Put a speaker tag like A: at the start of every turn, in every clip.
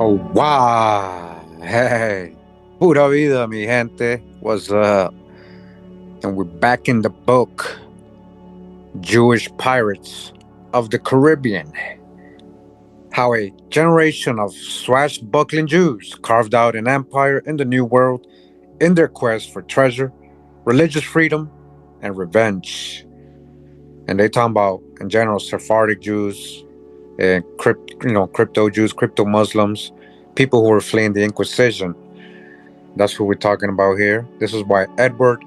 A: Oh, wow. Hey. Pura vida, mi gente. What's up? And we're back in the book Jewish Pirates of the Caribbean. How a generation of swashbuckling Jews carved out an empire in the New World in their quest for treasure, religious freedom, and revenge. And they talk about, in general, Sephardic Jews, and crypto Jews, crypto Muslims, people who were fleeing the Inquisition. That's what we're talking about here. This is by Edward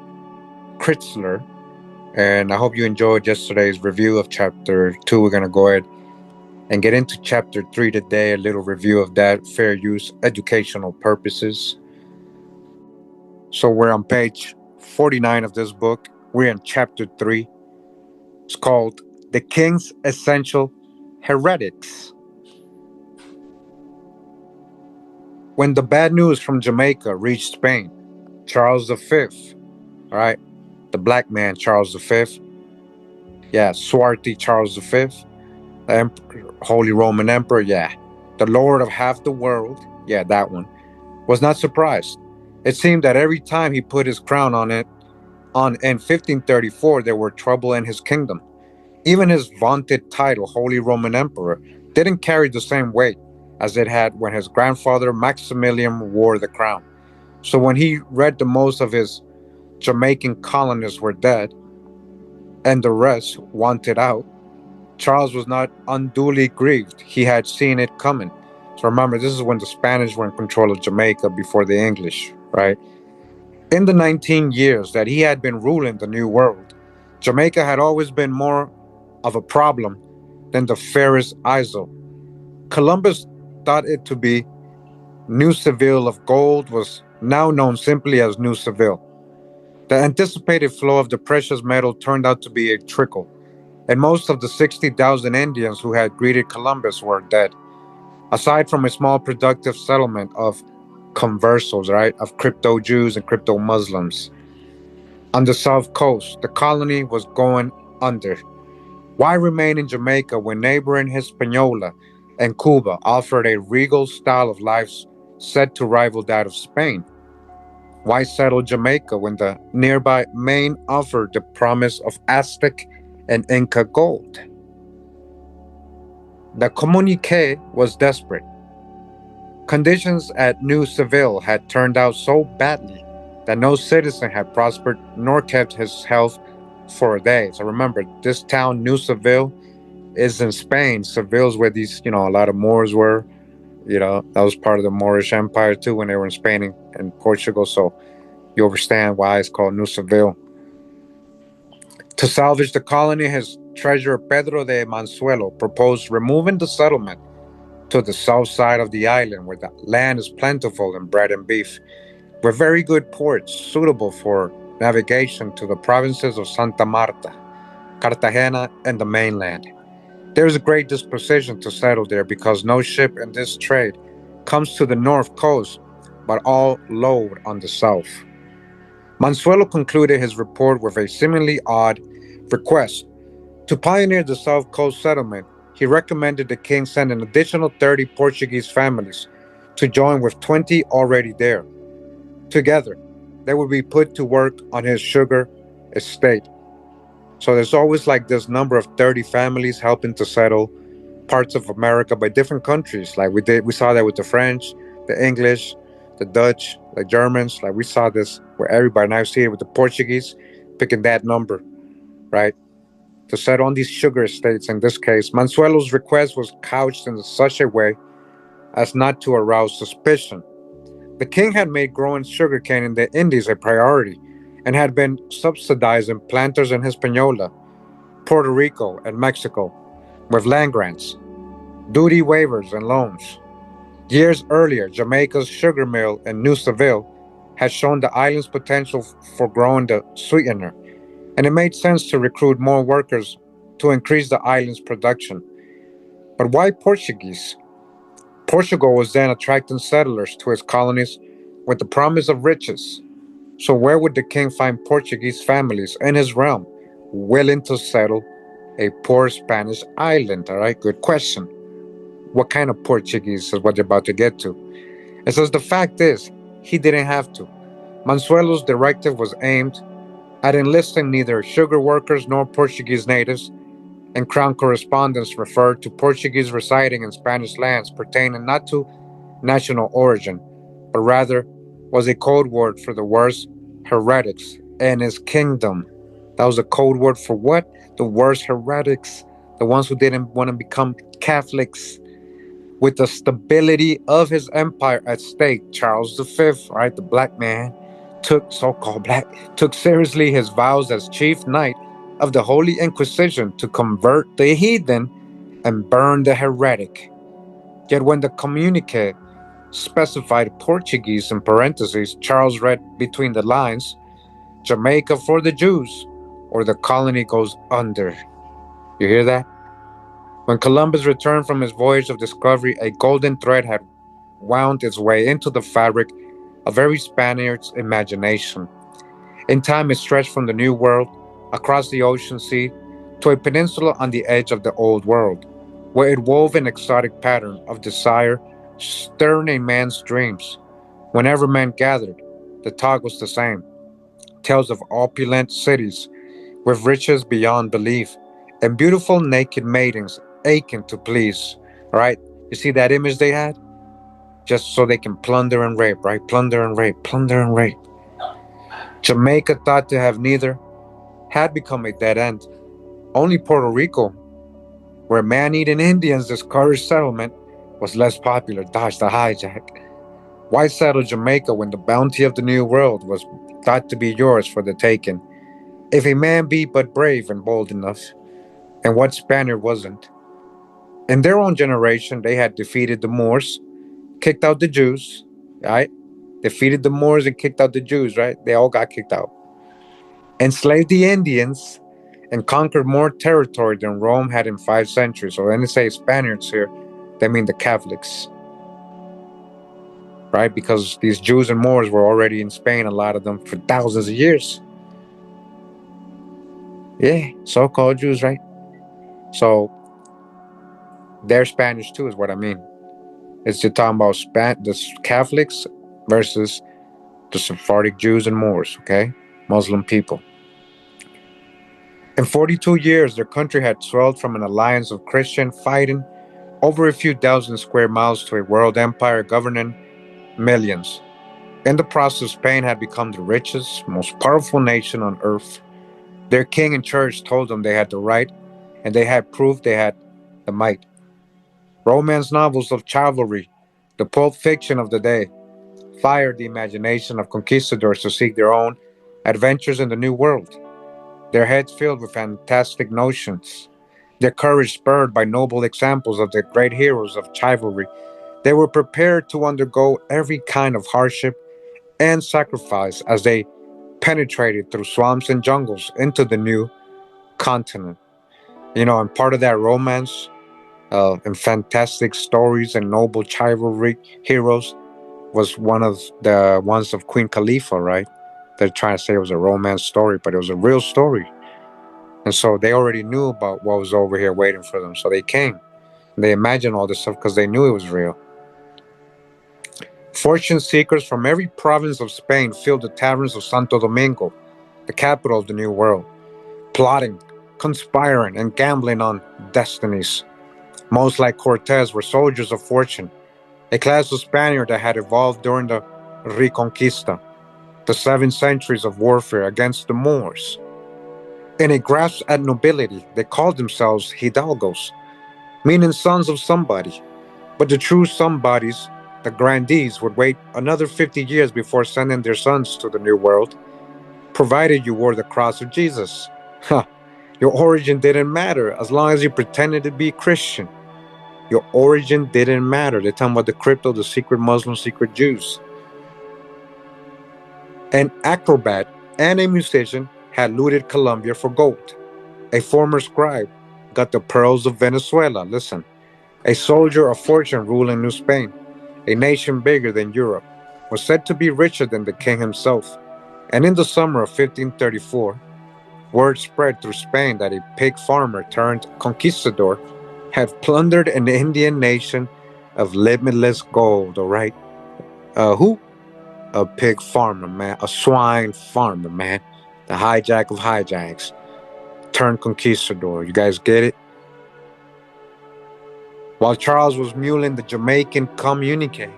A: Kritzler. And I hope you enjoyed yesterday's review of chapter 2. We're going to go ahead and get into chapter 3 today, a little review of that, fair use, educational purposes. So we're on page 49 of this book. We're in chapter 3. It's called The King's Essential Heretics. When the bad news from Jamaica reached Spain, Charles V, all right, the black man Charles V, yeah, swarthy Charles V, the Holy Roman Emperor, yeah, the Lord of half the world, yeah, that one, was not surprised. It seemed that every time he put his crown on in 1534, there were trouble in his kingdom. Even his vaunted title, Holy Roman Emperor, didn't carry the same weight as it had when his grandfather Maximilian wore the crown. So when he read the most of his Jamaican colonists were dead and the rest wanted out, Charles was not unduly grieved. He had seen it coming. So remember, this is when the Spanish were in control of Jamaica before the English, right? In the 19 years that he had been ruling the New World, Jamaica had always been more of a problem than the fairest isle. Columbus thought it to be New Seville of gold was now known simply as New Seville. The anticipated flow of the precious metal turned out to be a trickle, and most of the 60,000 Indians who had greeted Columbus were dead. Aside from a small productive settlement of conversos, right, of crypto Jews and crypto Muslims. On the south coast, the colony was going under. Why remain in Jamaica when neighboring Hispaniola and Cuba offered a regal style of life said to rival that of Spain? Why settle Jamaica when the nearby Maine offered the promise of Aztec and Inca gold? The communique was desperate. Conditions at New Seville had turned out so badly that no citizen had prospered nor kept his health for a day. So remember, this town, New Seville, is in Spain. Seville's where these, a lot of Moors were. That was part of the Moorish Empire too when they were in Spain and Portugal. So you understand why it's called New Seville. To salvage the colony, his treasurer Pedro de Mansuelo proposed removing the settlement to the south side of the island where the land is plentiful in bread and beef, with very good ports suitable for navigation to the provinces of Santa Marta, Cartagena, and the mainland. There is a great disposition to settle there because no ship in this trade comes to the north coast, but all load on the south. Mansuelo concluded his report with a seemingly odd request. To pioneer the South Coast settlement, he recommended the king send an additional 30 Portuguese families to join with 20 already there. Together, they would be put to work on his sugar estate. So there's always like this number of 30 families helping to settle parts of America by different countries. Like we saw that with the French, the English, the Dutch, the Germans. Like we saw this where everybody now see it with the Portuguese picking that number, right? To settle on these sugar estates. In this case, Mansuelo's request was couched in such a way as not to arouse suspicion. The king had made growing sugarcane in the Indies a priority and had been subsidizing planters in Hispaniola, Puerto Rico, and Mexico with land grants, duty waivers, and loans. Years earlier, Jamaica's sugar mill in New Seville had shown the island's potential for growing the sweetener, and it made sense to recruit more workers to increase the island's production. But why Portuguese? Portugal was then attracting settlers to its colonies with the promise of riches. So where would the king find Portuguese families in his realm willing to settle a poor Spanish island? All right, good question. What kind of Portuguese is what they're about to get to. It says the fact is, he didn't have to. Mansuelo's directive was aimed at enlisting neither sugar workers nor Portuguese natives, and Crown correspondence referred to Portuguese residing in Spanish lands pertaining not to national origin, but rather was a code word for the worst heretics in his kingdom. That was a code word for what? The worst heretics, the ones who didn't want to become Catholics. With the stability of his empire at stake, Charles V, right, the black man, took so-called black, took seriously his vows as chief knight of the Holy Inquisition to convert the heathen and burn the heretic. Yet when the communique specified Portuguese in parentheses, Charles read between the lines, Jamaica for the Jews, or the colony goes under. You hear that? When Columbus returned from his voyage of discovery, a golden thread had wound its way into the fabric of every Spaniard's imagination. In time, it stretched from the New World, across the ocean sea, to a peninsula on the edge of the Old World, where it wove an exotic pattern of desire, stirring a man's dreams. Whenever men gathered, the talk was the same tales of opulent cities with riches beyond belief, and beautiful naked maidens aching to please. All right? You see that image they had? Just so they can plunder and rape, right? Plunder and rape, plunder and rape. Jamaica, thought to have neither, had become a dead end. Only Puerto Rico, where man eating Indians discouraged settlement, was less popular, dodged the hijack. Why settle Jamaica when the bounty of the New World was thought to be yours for the taking? If a man be but brave and bold enough, and what Spaniard wasn't? In their own generation, they had defeated the Moors, kicked out the Jews, right? Defeated the Moors and kicked out the Jews, right? They all got kicked out. Enslaved the Indians and conquered more territory than Rome had in 5 centuries. So when they say Spaniards here, they mean the Catholics, right? Because these Jews and Moors were already in Spain, a lot of them, for thousands of years. Yeah, so-called Jews, right? So they're Spanish too, is what I mean. It's just talking about the Catholics versus the Sephardic Jews and Moors, okay? Muslim people. In 42 years, their country had swelled from an alliance of Christian fighting over a few dozen square miles to a world empire governing millions. In the process, Spain had become the richest, most powerful nation on earth. Their king and church told them they had the right, and they had proved they had the might. Romance novels of chivalry, the pulp fiction of the day, fired the imagination of conquistadors to seek their own adventures in the New World, their heads filled with fantastic notions, their courage spurred by noble examples of the great heroes of chivalry. They were prepared to undergo every kind of hardship and sacrifice as they penetrated through swamps and jungles into the new continent. And part of that romance and fantastic stories and noble chivalry heroes was one of the ones of Queen Khalifa, right? They're trying to say it was a romance story, but it was a real story. And so they already knew about what was over here waiting for them. So they came. And they imagined all this stuff because they knew it was real. Fortune seekers from every province of Spain filled the taverns of Santo Domingo, the capital of the New World, plotting, conspiring, and gambling on destinies. Most, like Cortez, were soldiers of fortune, a class of Spaniard that had evolved during the Reconquista, the 7 centuries of warfare against the Moors. In a grasp at nobility, they called themselves hidalgos, meaning sons of somebody. But the true somebodies, the grandees, would wait another 50 years before sending their sons to the New World, provided you wore the cross of Jesus. Ha! Your origin didn't matter as long as you pretended to be Christian. Your origin didn't matter. They're talking about the crypto, the secret Muslims, secret Jews. An acrobat and a musician had looted Colombia for gold. A former scribe got the pearls of Venezuela. Listen, a soldier of fortune ruling New Spain, a nation bigger than Europe, was said to be richer than the king himself. And in the summer of 1534, word spread through Spain that a pig farmer turned conquistador had plundered an Indian nation of limitless gold, all right? Who? A pig farmer, man. A swine farmer, man. The hijack of hijacks. Turned conquistador. You guys get it? While Charles was muling the Jamaican communique,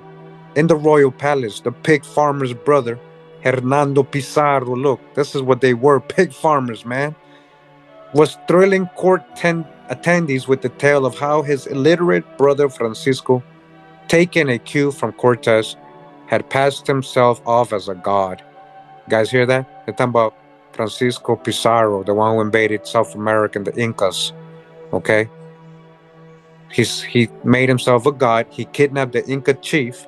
A: in the royal palace, the pig farmer's brother, Hernando Pizarro, look, this is what they were, pig farmers, man, was thrilling court attendees with the tale of how his illiterate brother Francisco, taking a cue from Cortez, had passed himself off as a god. You guys hear that? They're talking about Francisco Pizarro, the one who invaded South America and the Incas. Okay? He made himself a god. He kidnapped the Inca chief,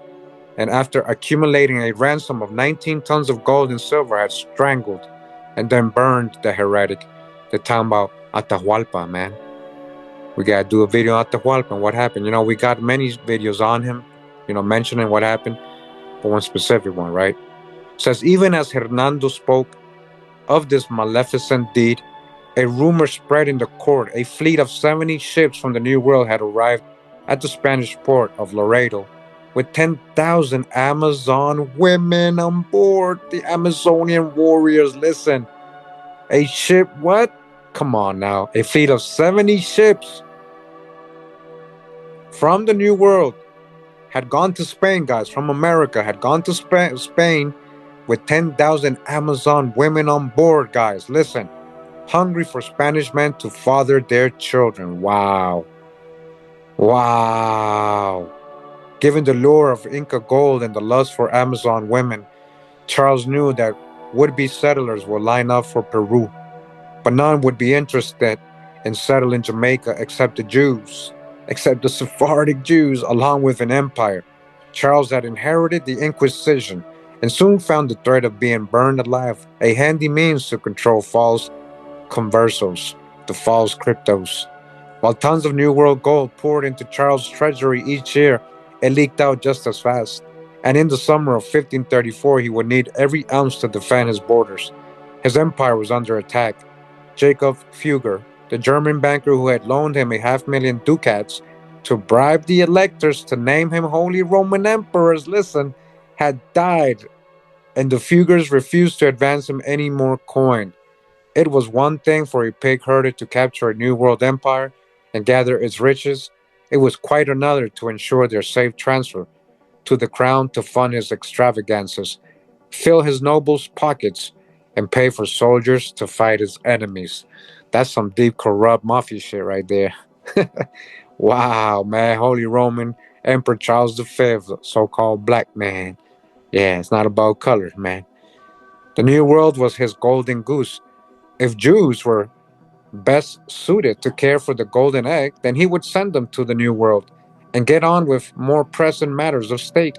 A: and after accumulating a ransom of 19 tons of gold and silver, had strangled and then burned the heretic. They're talking about Atahualpa, man. We gotta do a video on Atahualpa and what happened. You know, we got many videos on him, mentioning what happened, but one specific one, right? It says, even as Hernando spoke of this maleficent deed, a rumor spread in the court. A fleet of 70 ships from the New World had arrived at the Spanish port of Laredo with 10,000 Amazon women on board. The Amazonian warriors, listen. A ship, what? Come on now. A fleet of 70 ships from the New World had gone to Spain, guys, from America, had gone to Spain with 10,000 Amazon women on board, guys. Listen. Hungry for Spanish men to father their children. Wow. Wow. Given the lure of Inca gold and the lust for Amazon women, Charles knew that would-be settlers would line up for Peru, but none would be interested in settling Jamaica except the Jews, except the Sephardic Jews, along with an empire. Charles had inherited the Inquisition and soon found the threat of being burned alive a handy means to control false conversos, the false cryptos. While tons of New World gold poured into Charles' treasury each year, it leaked out just as fast. And in the summer of 1534, he would need every ounce to defend his borders. His empire was under attack. Jacob Fugger, the German banker who had loaned him 500,000 ducats to bribe the electors to name him Holy Roman Emperors, listen, had died, and the Fuggers refused to advance him any more coin. It was one thing for a pig herder to capture a New World empire and gather its riches. It was quite another to ensure their safe transfer to the crown to fund his extravagances, fill his nobles' pockets, and pay for soldiers to fight his enemies. That's some deep, corrupt mafia shit right there. Wow, man. Holy Roman Emperor Charles V, so called black man. Yeah, it's not about color, man. The New World was his golden goose. If Jews were best suited to care for the golden egg, then he would send them to the New World and get on with more pressing matters of state.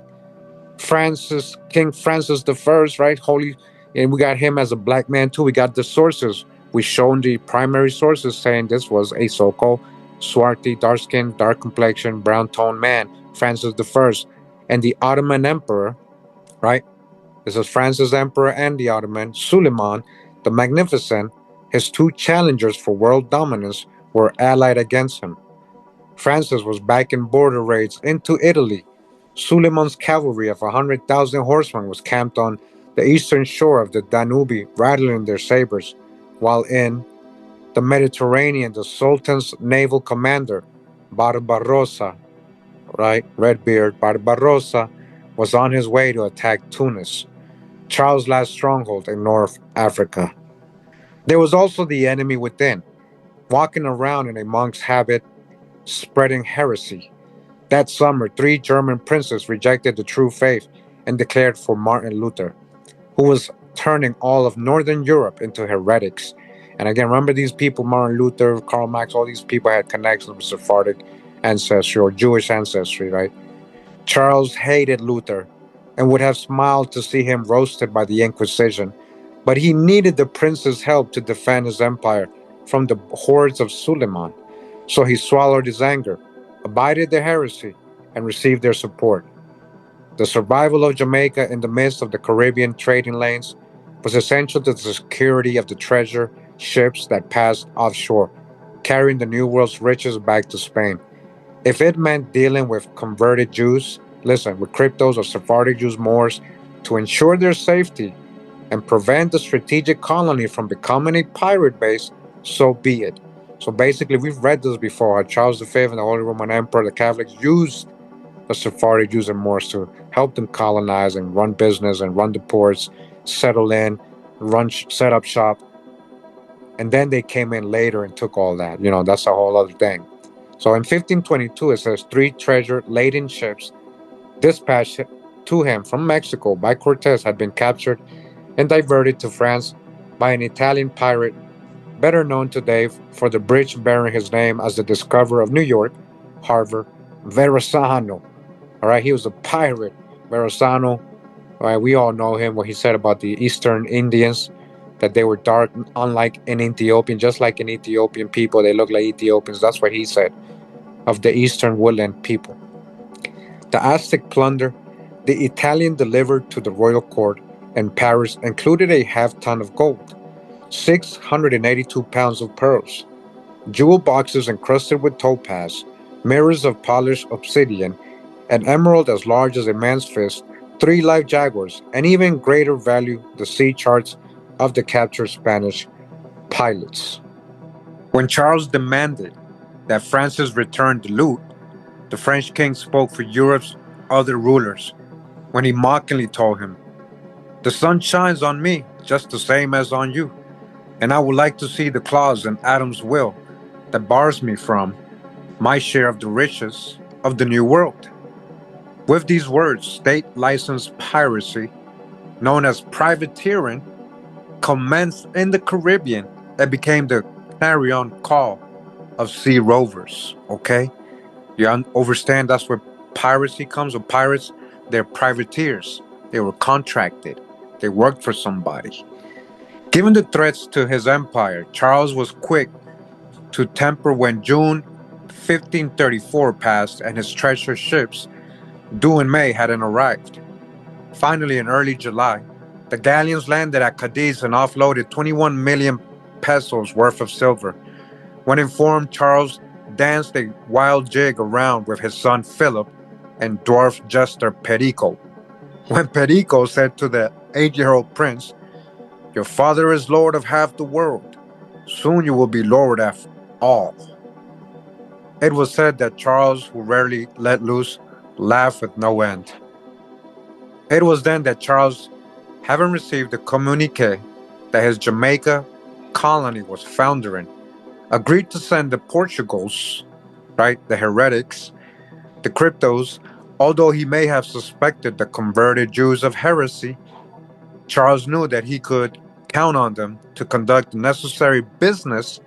A: King Francis I, right? Holy, and we got him as a black man too. We got the sources. We shown the primary sources saying this was a so-called swarthy, dark-skinned, dark complexion, brown-toned man, Francis I, and the Ottoman Emperor, right? This is Francis Emperor and the Ottoman, Suleiman the Magnificent. His two challengers for world dominance were allied against him. Francis was backing border raids into Italy. Suleiman's cavalry of 100,000 horsemen was camped on the eastern shore of the Danube, rattling their sabers, while in the Mediterranean, the Sultan's naval commander, Barbarossa, right, Redbeard Barbarossa, was on his way to attack Tunis, Charles' last stronghold in North Africa. There was also the enemy within, walking around in a monk's habit, spreading heresy. That summer, 3 German princes rejected the true faith and declared for Martin Luther, who was turning all of Northern Europe into heretics. And again, remember these people, Martin Luther, Karl Marx, all these people had connections with Sephardic ancestry or Jewish ancestry, right? Charles hated Luther and would have smiled to see him roasted by the Inquisition, but he needed the prince's help to defend his empire from the hordes of Suleiman. So he swallowed his anger, abided the heresy, and received their support. The survival of Jamaica in the midst of the Caribbean trading lanes was essential to the security of the treasure ships that passed offshore. carrying the New World's riches back to Spain. If it meant dealing with converted Jews, listen, with cryptos or Sephardic Jews, Moors, to ensure their safety and prevent the strategic colony from becoming a pirate base, so be it. So basically, we've read this before how Charles V and the Holy Roman Emperor, the Catholics, used the Sephardic Jews and Moors to help them colonize and run business and run the ports, settle in, set up shop. And then they came in later and took all that. That's a whole other thing. So in 1522, it says three treasure laden ships dispatched to him from Mexico by Cortez had been captured and diverted to France by an Italian pirate, better known today for the bridge bearing his name as the discoverer of New York harbor, Verrazano. All right, he was a pirate, Verrazano. All right, we all know him, what he said about the Eastern Indians, that they were dark, unlike in Ethiopian, just like in Ethiopian people, they look like Ethiopians. That's what he said of the Eastern woodland people. The Aztec plunder the Italian delivered to the royal court in Paris included a half-ton of gold, 682 pounds of pearls, jewel boxes encrusted with topaz, mirrors of polished obsidian, an emerald as large as a man's fist, three live jaguars, and even greater value, the sea charts of the captured Spanish pilots. When Charles demanded that Francis return the loot, the French king spoke for Europe's other rulers when he mockingly told him, "The sun shines on me just the same as on you, and I would like to see the clause in Adam's will that bars me from my share of the riches of the New World." With these words, state licensed piracy, known as privateering, commenced in the Caribbean and became the clarion call of sea rovers. Okay? You understand that's where piracy comes with pirates? They're privateers. They were contracted. They worked for somebody. Given the threats to his empire, Charles was quick to temper when June 1534 passed and his treasure ships, due in May, hadn't arrived. Finally, in early July, the galleons landed at Cadiz and offloaded 21 million pesos worth of silver. When informed, Charles danced a wild jig around with his son Philip and dwarf jester Perico. When Perico said to the 8-year-old prince, "Your father is lord of half the world. Soon you will be lord of all." It was said that Charles, who rarely let loose, laughed with no end. It was then that Charles, having received a communique that his Jamaica colony was foundering, agreed to send the Portugals, right, the heretics, the cryptos, although he may have suspected the converted Jews of heresy. Charles knew that he could count on them to conduct the necessary business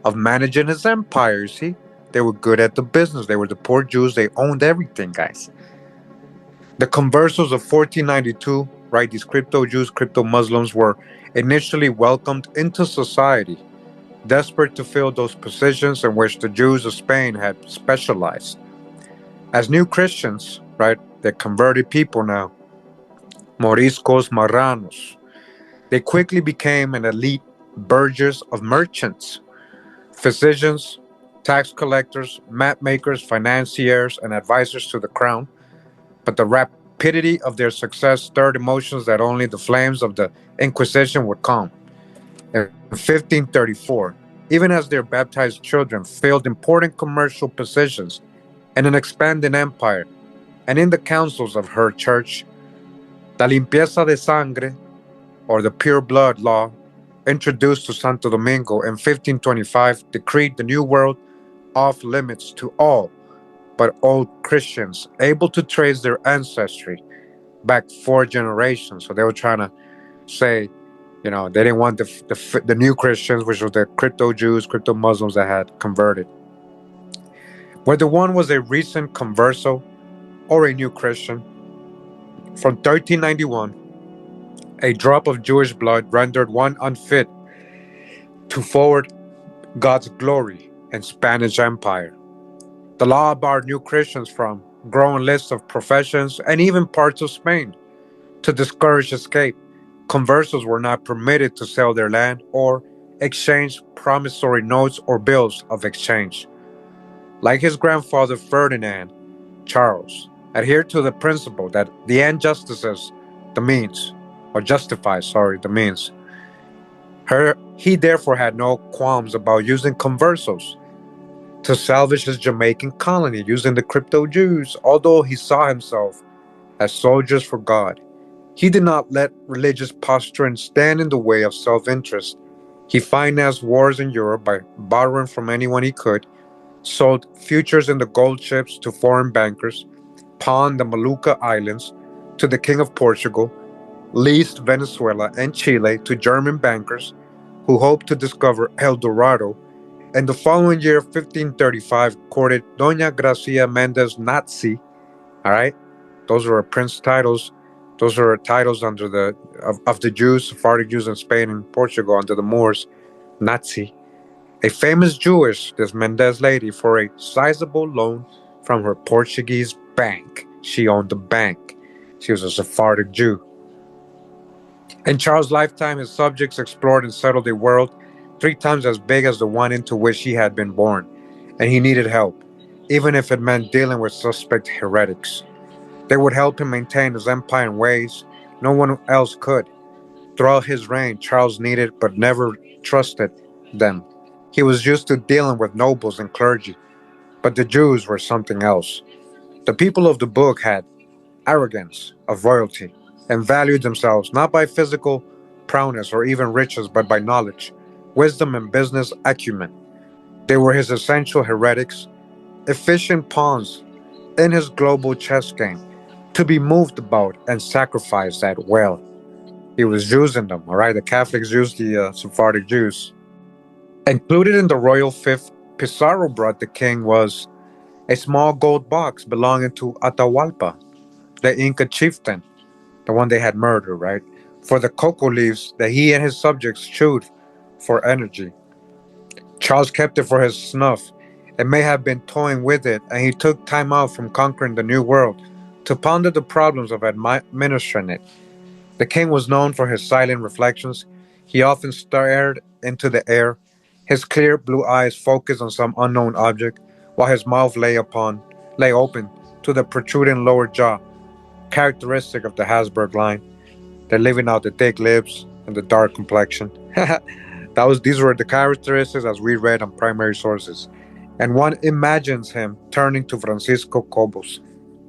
A: of managing his empire. You see, they were good at the business. They were the poor Jews. They owned everything, guys. The conversos of 1492, right, these crypto Jews, crypto Muslims, were initially welcomed into society, desperate to fill those positions in which the Jews of Spain had specialized. As new Christians, right, they're converted people now, Moriscos Marranos, they quickly became an elite burgess of merchants, physicians, tax collectors, map makers, financiers, and advisors to the crown. But the rapidity of their success stirred emotions that only the flames of the Inquisition would calm. In 1534, even as their baptized children filled important commercial positions in an expanding empire, and in the councils of her church, la limpieza de sangre, or the pure blood law, introduced to Santo Domingo in 1525, decreed the New World off limits to all but old Christians able to trace their ancestry back 4 generations. So they were trying to say, they didn't want the new Christians, which were the crypto Jews, crypto Muslims that had converted. Whether one was a recent converso or a new Christian, from 1391, a drop of Jewish blood rendered one unfit to forward God's glory in Spanish Empire. The law barred new Christians from growing lists of professions and even parts of Spain. To discourage escape, conversos were not permitted to sell their land or exchanged promissory notes or bills of exchange. Like his grandfather Ferdinand, Charles adhered to the principle that the end justices the means, or justifies, sorry, the means. He therefore had no qualms about using conversos to salvage his Jamaican colony using the crypto Jews, although he saw himself as soldiers for God. He did not let religious posturing stand in the way of self interest. He financed wars in Europe by borrowing from anyone he could, sold futures in the gold ships to foreign bankers, pawned the Molucca Islands to the King of Portugal, leased Venezuela and Chile to German bankers who hoped to discover El Dorado, and the following year, 1535, courted Doña Gracia Mendez Nazi. All right, those were prince titles. Those are titles under of the Jews, Sephardic Jews in Spain and Portugal under the Moors, Nazi. A famous Jewish, this Mendez lady, for a sizable loan from her Portuguese bank. She owned the bank. She was a Sephardic Jew. In Charles' lifetime, his subjects explored and settled a world 3 times as big as the one into which he had been born, and he needed help, even if it meant dealing with suspect heretics. They would help him maintain his empire in ways no one else could. Throughout his reign, Charles needed but never trusted them. He was used to dealing with nobles and clergy, but the Jews were something else. The people of the book had arrogance of royalty and valued themselves not by physical prowess or even riches, but by knowledge, wisdom, and business acumen. They were his essential heretics, efficient pawns in his global chess game, to be moved about and sacrificed at will. He was using them, all right? The Catholics used the Sephardic Jews. Included in the royal fifth Pizarro brought the king was a small gold box belonging to Atahualpa, the Inca chieftain, the one they had murdered, right? For the cocoa leaves that he and his subjects chewed for energy. Charles kept it for his snuff and may have been toying with it, and he took time out from conquering the New World to ponder the problems of administering it. The king was known for his silent reflections. He often stared into the air, his clear blue eyes focused on some unknown object, while his mouth lay open to the protruding lower jaw, characteristic of the Habsburg line. They're living out the thick lips and the dark complexion. These were the characteristics as we read on primary sources. And one imagines him turning to Francisco Cobos,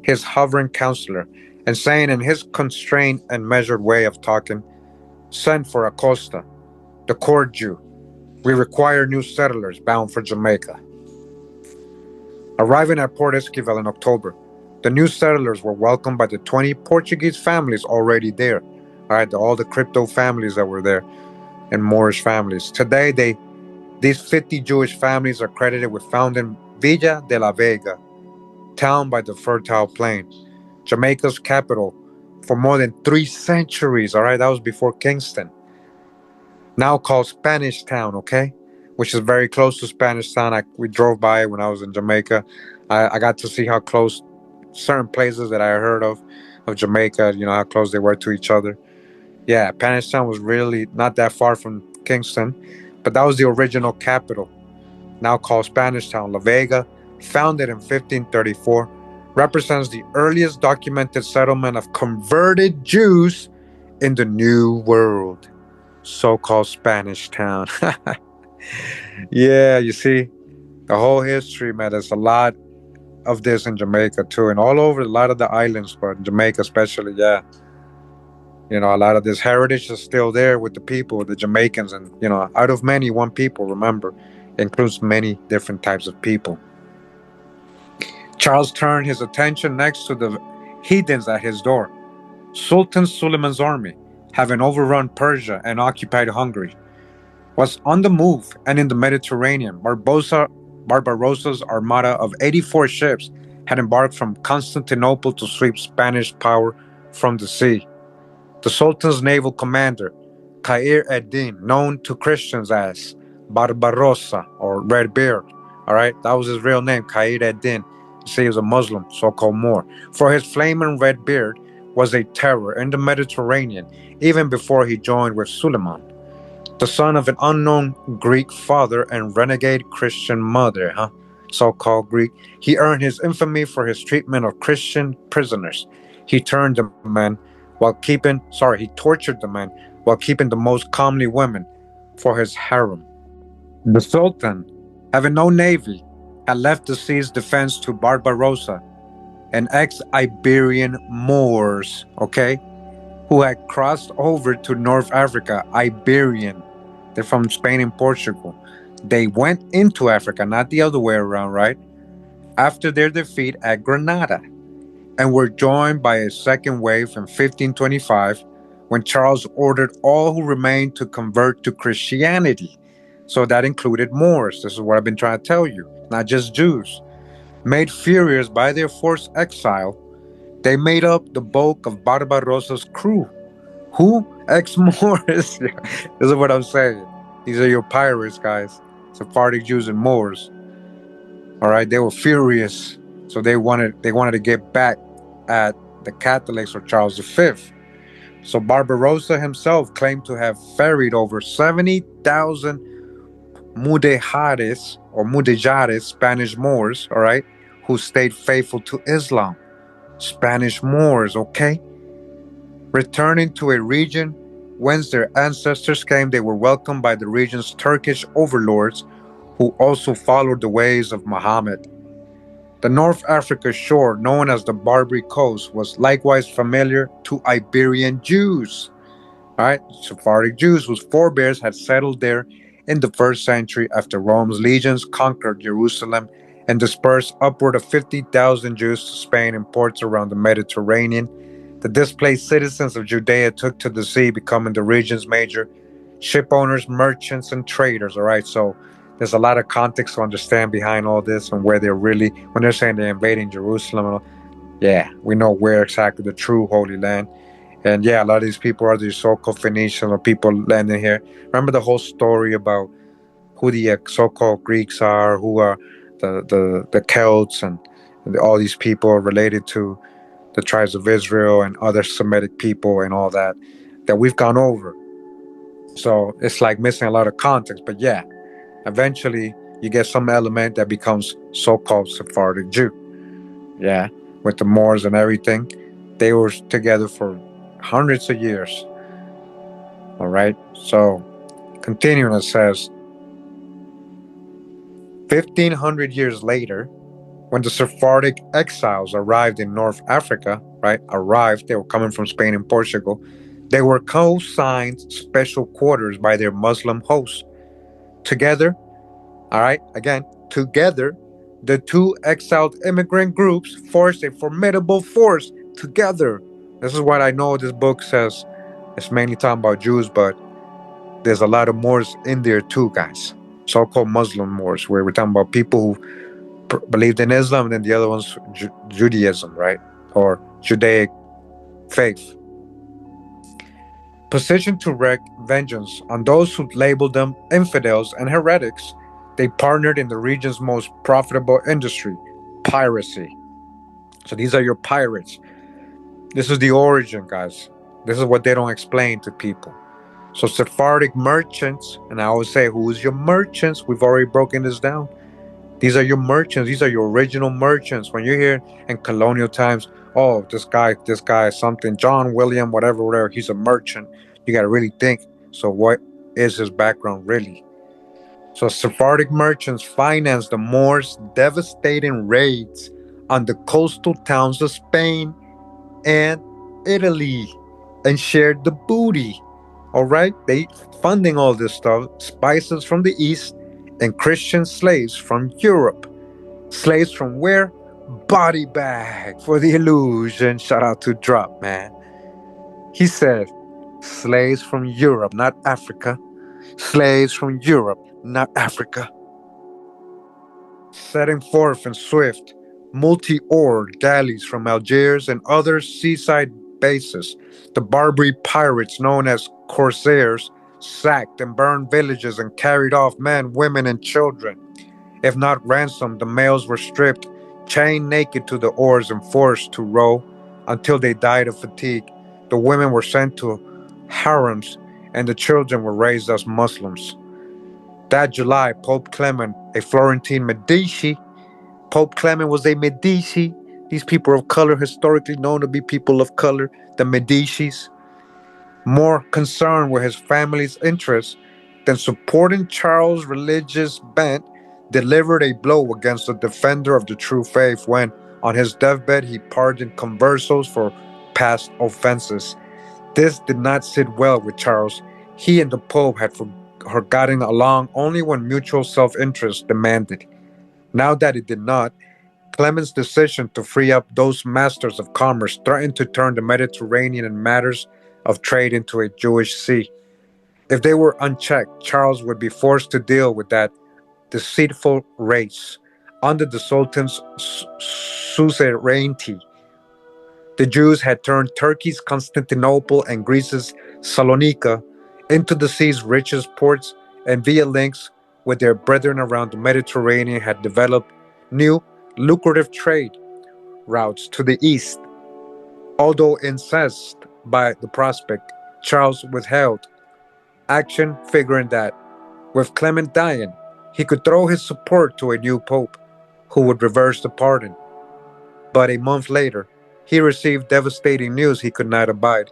A: his hovering counselor, and saying in his constrained and measured way of talking, "Send for Acosta, the court Jew. We require new settlers bound for Jamaica." Arriving at Port Esquivel in October, the new settlers were welcomed by the 20 Portuguese families already there. All right, all the crypto families that were there and Moorish families. Today, these 50 Jewish families are credited with founding Villa de la Vega, town by the fertile plain, Jamaica's capital for more than 3 centuries. All right, that was before Kingston. Now called Spanish Town, okay? Which is very close to Spanish Town. We drove by when I was in Jamaica. I got to see how close certain places that I heard of Jamaica, how close they were to each other. Yeah, Spanish Town was really not that far from Kingston, but that was the original capital, now called Spanish Town. La Vega, founded in 1534, represents the earliest documented settlement of converted Jews in the New World, so-called Spanish Town. Yeah, you see, the whole history, man. There's a lot of this in Jamaica too, and all over a lot of the islands, but in Jamaica especially, yeah. A lot of this heritage is still there with the people, the Jamaicans, and out of many, one people. Remember, includes many different types of people. Charles turned his attention next to the heathens at his door. Sultan Suleiman's army, having overrun Persia and occupied Hungary, was on the move, and in the Mediterranean, Barbarossa's armada of 84 ships had embarked from Constantinople to sweep Spanish power from the sea. The Sultan's naval commander, Khair ed-Din, known to Christians as Barbarossa or Red Beard, all right, that was his real name, Khair ed-Din. You see, he was a Muslim, so-called Moor. For his flaming red beard was a terror in the Mediterranean, even before he joined with Suleiman. The son of an unknown Greek father and renegade Christian mother, huh? So-called Greek. He earned his infamy for his treatment of Christian prisoners. He turned the men he tortured the men while keeping the most comely women for his harem. The Sultan, having no navy, had left the sea's defense to Barbarossa, an ex-Iberian Moors, okay, who had crossed over to North Africa, Iberian. They're from Spain and Portugal. They went into Africa, not the other way around, right? After their defeat at Granada, and were joined by a second wave in 1525 when Charles ordered all who remained to convert to Christianity. So that included Moors. This is what I've been trying to tell you, not just Jews. Made furious by their forced exile, they made up the bulk of Barbarossa's crew. Who? Ex-Moors. This is what I'm saying. These are your pirates, guys. Sephardic Jews and Moors. All right, they were furious, so they wanted to get back at the Catholics or Charles V. So Barbarossa himself claimed to have ferried over 70,000 mudejares, Spanish Moors, all right, who stayed faithful to Islam. Spanish Moors, okay? Returning to a region whence their ancestors came, they were welcomed by the region's Turkish overlords who also followed the ways of Muhammad. The North Africa shore, known as the Barbary Coast, was likewise familiar to Iberian Jews, right? Sephardic Jews whose forebears had settled there in the first century after Rome's legions conquered Jerusalem and dispersed upward of 50,000 Jews to Spain and ports around the Mediterranean. The displaced citizens of Judea took to the sea, becoming the region's major ship owners, merchants, and traders. All right, so there's a lot of context to understand behind all this and where they're really, when they're saying they're invading Jerusalem. Yeah, we know where exactly the true Holy Land. And yeah, a lot of these people are these so-called Phoenicians or people landing here. Remember the whole story about who the so-called Greeks are, who are the Celts, and all these people are related to the tribes of Israel and other Semitic people and all that we've gone over. So it's like missing a lot of context. But yeah, eventually you get some element that becomes so-called Sephardic Jew. Yeah, with the Moors and everything. They were together for hundreds of years. All right. So continuing, it says 1,500 years later, when the Sephardic exiles arrived in North Africa, right? Arrived, they were coming from Spain and Portugal. They were co-signed special quarters by their Muslim hosts. Together, all right, again, together, the two exiled immigrant groups forced a formidable force together. This is what I know this book says. It's mainly talking about Jews, but there's a lot of Moors in there too, guys. So-called Muslim Moors, where we're talking about people who believed in Islam, and then the other one's Judaism, right? Or Judaic faith. Positioned to wreak vengeance on those who labeled them infidels and heretics, they partnered in the region's most profitable industry, piracy. So these are your pirates. This is the origin, guys. This is what they don't explain to people. So Sephardic merchants, and I always say, who's your merchants? We've already broken this down. These are your merchants. These are your original merchants. When you're here in colonial times, oh, this guy, something, John William, whatever, he's a merchant. You got to really think. So what is his background really? So Sephardic merchants financed the Moors' devastating raids on the coastal towns of Spain and Italy and shared the booty. All right? They funding all this stuff, spices from the east and Christian slaves from Europe. Slaves from where? Body bag for the illusion. Shout out to Drop, man. He said, slaves from Europe, not Africa. Slaves from Europe, not Africa. Setting forth in swift, multi-oared galleys from Algiers and other seaside bases, the Barbary pirates known as corsairs sacked and burned villages and carried off men, women, and children. If not ransomed, the males were stripped, chained naked to the oars, and forced to row until they died of fatigue. The women were sent to harems and the children were raised as Muslims. That July, Pope Clement, a Florentine Medici, Pope Clement was a Medici. These people of color, historically known to be people of color, the Medicis, more concerned with his family's interests than supporting Charles' religious bent, delivered a blow against the defender of the true faith when, on his deathbed, he pardoned conversos for past offenses. This did not sit well with Charles. He and the Pope had gotten along only when mutual self interest demanded. Now that it did not, Clement's decision to free up those masters of commerce threatened to turn the Mediterranean and matters of trade into a Jewish sea. If they were unchecked, Charles would be forced to deal with that deceitful race. Under the Sultan's suzerainty, the Jews had turned Turkey's Constantinople and Greece's Salonika into the sea's richest ports, and via links with their brethren around the Mediterranean had developed new, lucrative trade routes to the east. Although incensed by the prospect, Charles withheld action, figuring that, with Clement dying, he could throw his support to a new pope who would reverse the pardon. But a month later, he received devastating news he could not abide.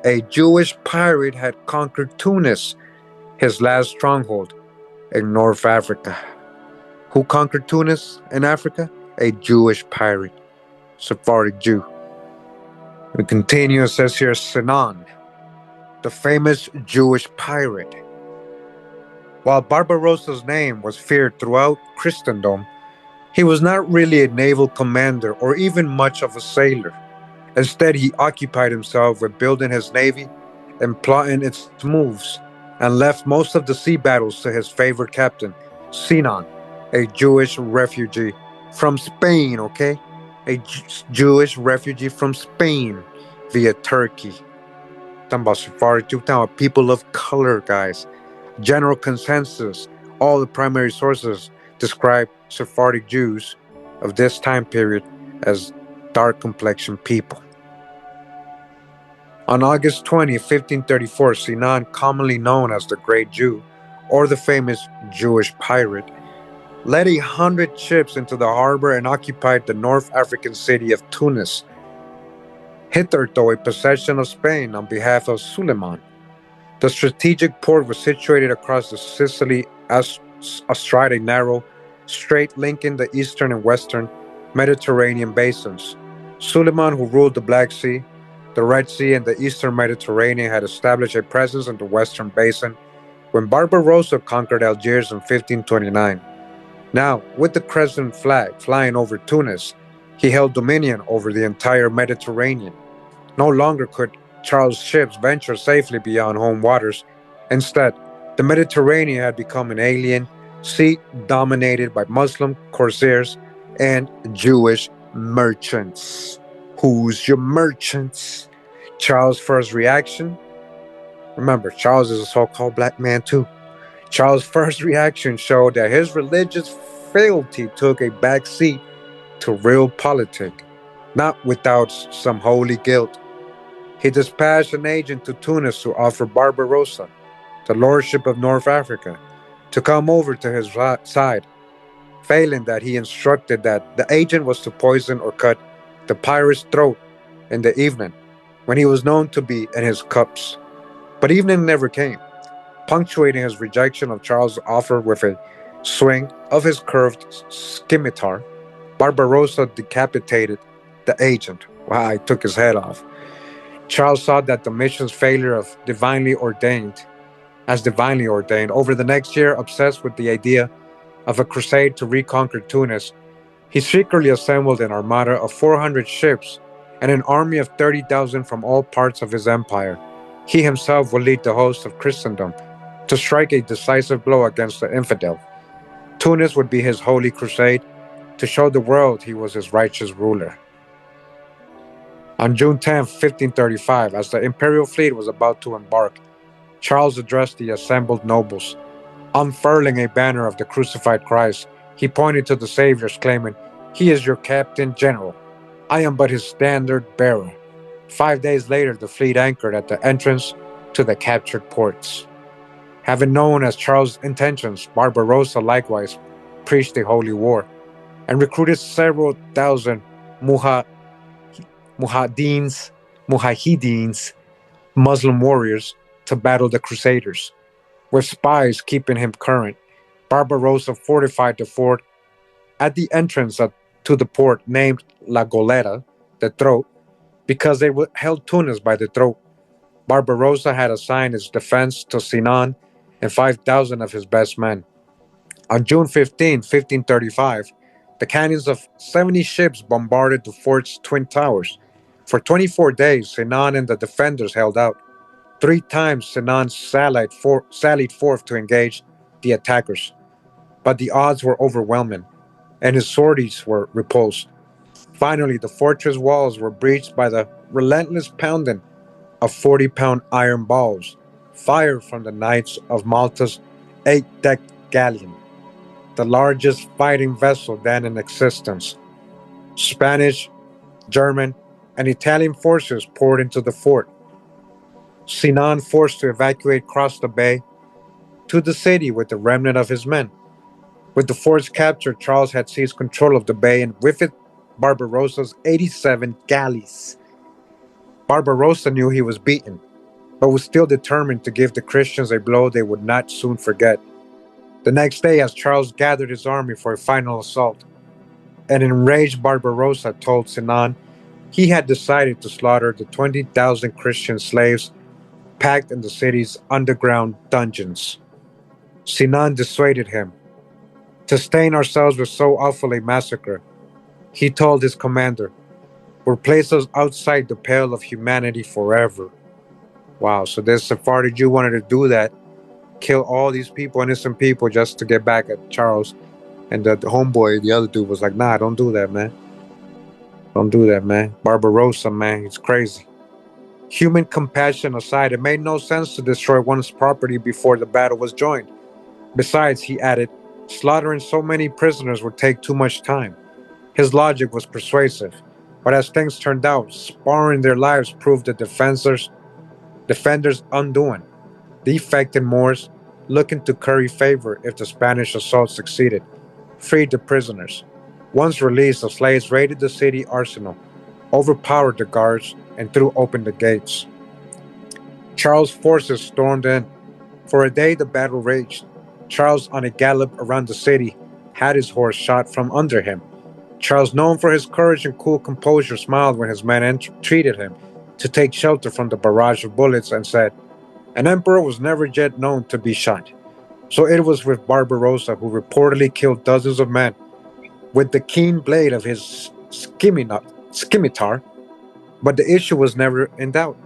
A: A Jewish pirate had conquered Tunis, his last stronghold in North Africa. Who conquered Tunis in Africa? A Jewish pirate, Sephardic Jew. We continue, it says here, Sinan, the famous Jewish pirate. While Barbarossa's name was feared throughout Christendom, he was not really a naval commander or even much of a sailor. Instead, he occupied himself with building his navy and plotting its moves, and left most of the sea battles to his favorite captain, Sinan, a Jewish refugee from Spain, okay? A Jewish refugee from Spain via Turkey. Talking about Sephardic Jew, talking about people of color, guys. General consensus, all the primary sources describe Sephardic Jews of this time period as dark complexioned people. On August 20, 1534, Sinan, commonly known as the Great Jew, or the famous Jewish pirate, led 100 ships into the harbor and occupied the North African city of Tunis, hitherto a possession of Spain on behalf of Suleiman. The strategic port was situated across the Sicily astride a narrow strait linking the eastern and western Mediterranean basins. Suleiman, who ruled the Black Sea, the Red Sea, and the eastern Mediterranean, had established a presence in the western basin when Barbarossa conquered Algiers in 1529. Now, with the crescent flag flying over Tunis, he held dominion over the entire Mediterranean. No longer could Charles' ships venture safely beyond home waters. Instead, the Mediterranean had become an alien sea dominated by Muslim corsairs and Jewish merchants. Who's your merchants? Charles' first reaction? Remember, Charles is a so-called black man too. Charles' first reaction showed that his religious fealty took a back seat to real politics, not without some holy guilt. He dispatched an agent to Tunis to offer Barbarossa the lordship of North Africa to come over to his side. Failing that, he instructed that the agent was to poison or cut the pirate's throat in the evening, when he was known to be in his cups. But evening never came, punctuating his rejection of Charles' offer with a swing of his curved scimitar. Barbarossa decapitated the agent while he took his head off. Charles saw that the mission's failure as divinely ordained. Over the next year, obsessed with the idea of a crusade to reconquer Tunis, he secretly assembled an armada of 400 ships and an army of 30,000 from all parts of his empire. He himself would lead the host of Christendom to strike a decisive blow against the infidel. Tunis would be his holy crusade to show the world he was his righteous ruler. On June 10, 1535, as the imperial fleet was about to embark, Charles addressed the assembled nobles. Unfurling a banner of the crucified Christ, he pointed to the saviors, claiming, "He is your captain general. I am but his standard bearer." 5 days later, the fleet anchored at the entrance to the captured ports. Having known as Charles' intentions, Barbarossa likewise preached the holy war and recruited several thousand muha- muhadins, mujahidins, Muslim warriors to battle the Crusaders. With spies keeping him current, Barbarossa fortified the fort at the entrance to the port named La Goleta, the throat, because they held Tunis by the throat. Barbarossa had assigned its defense to Sinan and 5,000 of his best men. On June 15, 1535, the cannons of 70 ships bombarded the fort's twin towers. For 24 days, Sinan and the defenders held out. Three times Sinan sallied forth to engage the attackers, but the odds were overwhelming, and his sorties were repulsed. Finally, the fortress walls were breached by the relentless pounding of 40-pound iron balls, fired from the knights of Malta's eight-decked galleon, the largest fighting vessel then in existence. Spanish, German, and Italian forces poured into the fort. Sinan forced to evacuate across the bay to the city with the remnant of his men. With the forts captured, Charles had seized control of the bay and with it Barbarossa's 87 galleys. Barbarossa knew he was beaten, but was still determined to give the Christians a blow they would not soon forget. The next day, as Charles gathered his army for a final assault, an enraged Barbarossa told Sinan he had decided to slaughter the 20,000 Christian slaves packed in the city's underground dungeons. Sinan dissuaded him. To stain ourselves with so awful a massacre, he told his commander, will place us outside the pale of humanity forever. Wow, so this Sephardi Jew wanted to do that, kill all these people, innocent people, just to get back at Charles. And the homeboy, the other dude, was like, nah, don't do that, man. Don't do that, man. Barbarossa, man, he's crazy. Human compassion aside, it made no sense to destroy one's property before the battle was joined. Besides, he added, slaughtering so many prisoners would take too much time. His logic was persuasive, but as things turned out, sparing their lives proved the defenders' undoing. The affected Moors, looking to curry favor if the Spanish assault succeeded, freed the prisoners. Once released, the slaves raided the city arsenal, overpowered the guards, and threw open the gates. Charles' forces stormed in. For a day the battle raged. Charles, on a gallop around the city, had his horse shot from under him. Charles, known for his courage and cool composure, smiled when his men entreated him to take shelter from the barrage of bullets and said, an emperor was never yet known to be shot. So it was with Barbarossa, who reportedly killed dozens of men with the keen blade of his scimitar, but the issue was never in doubt.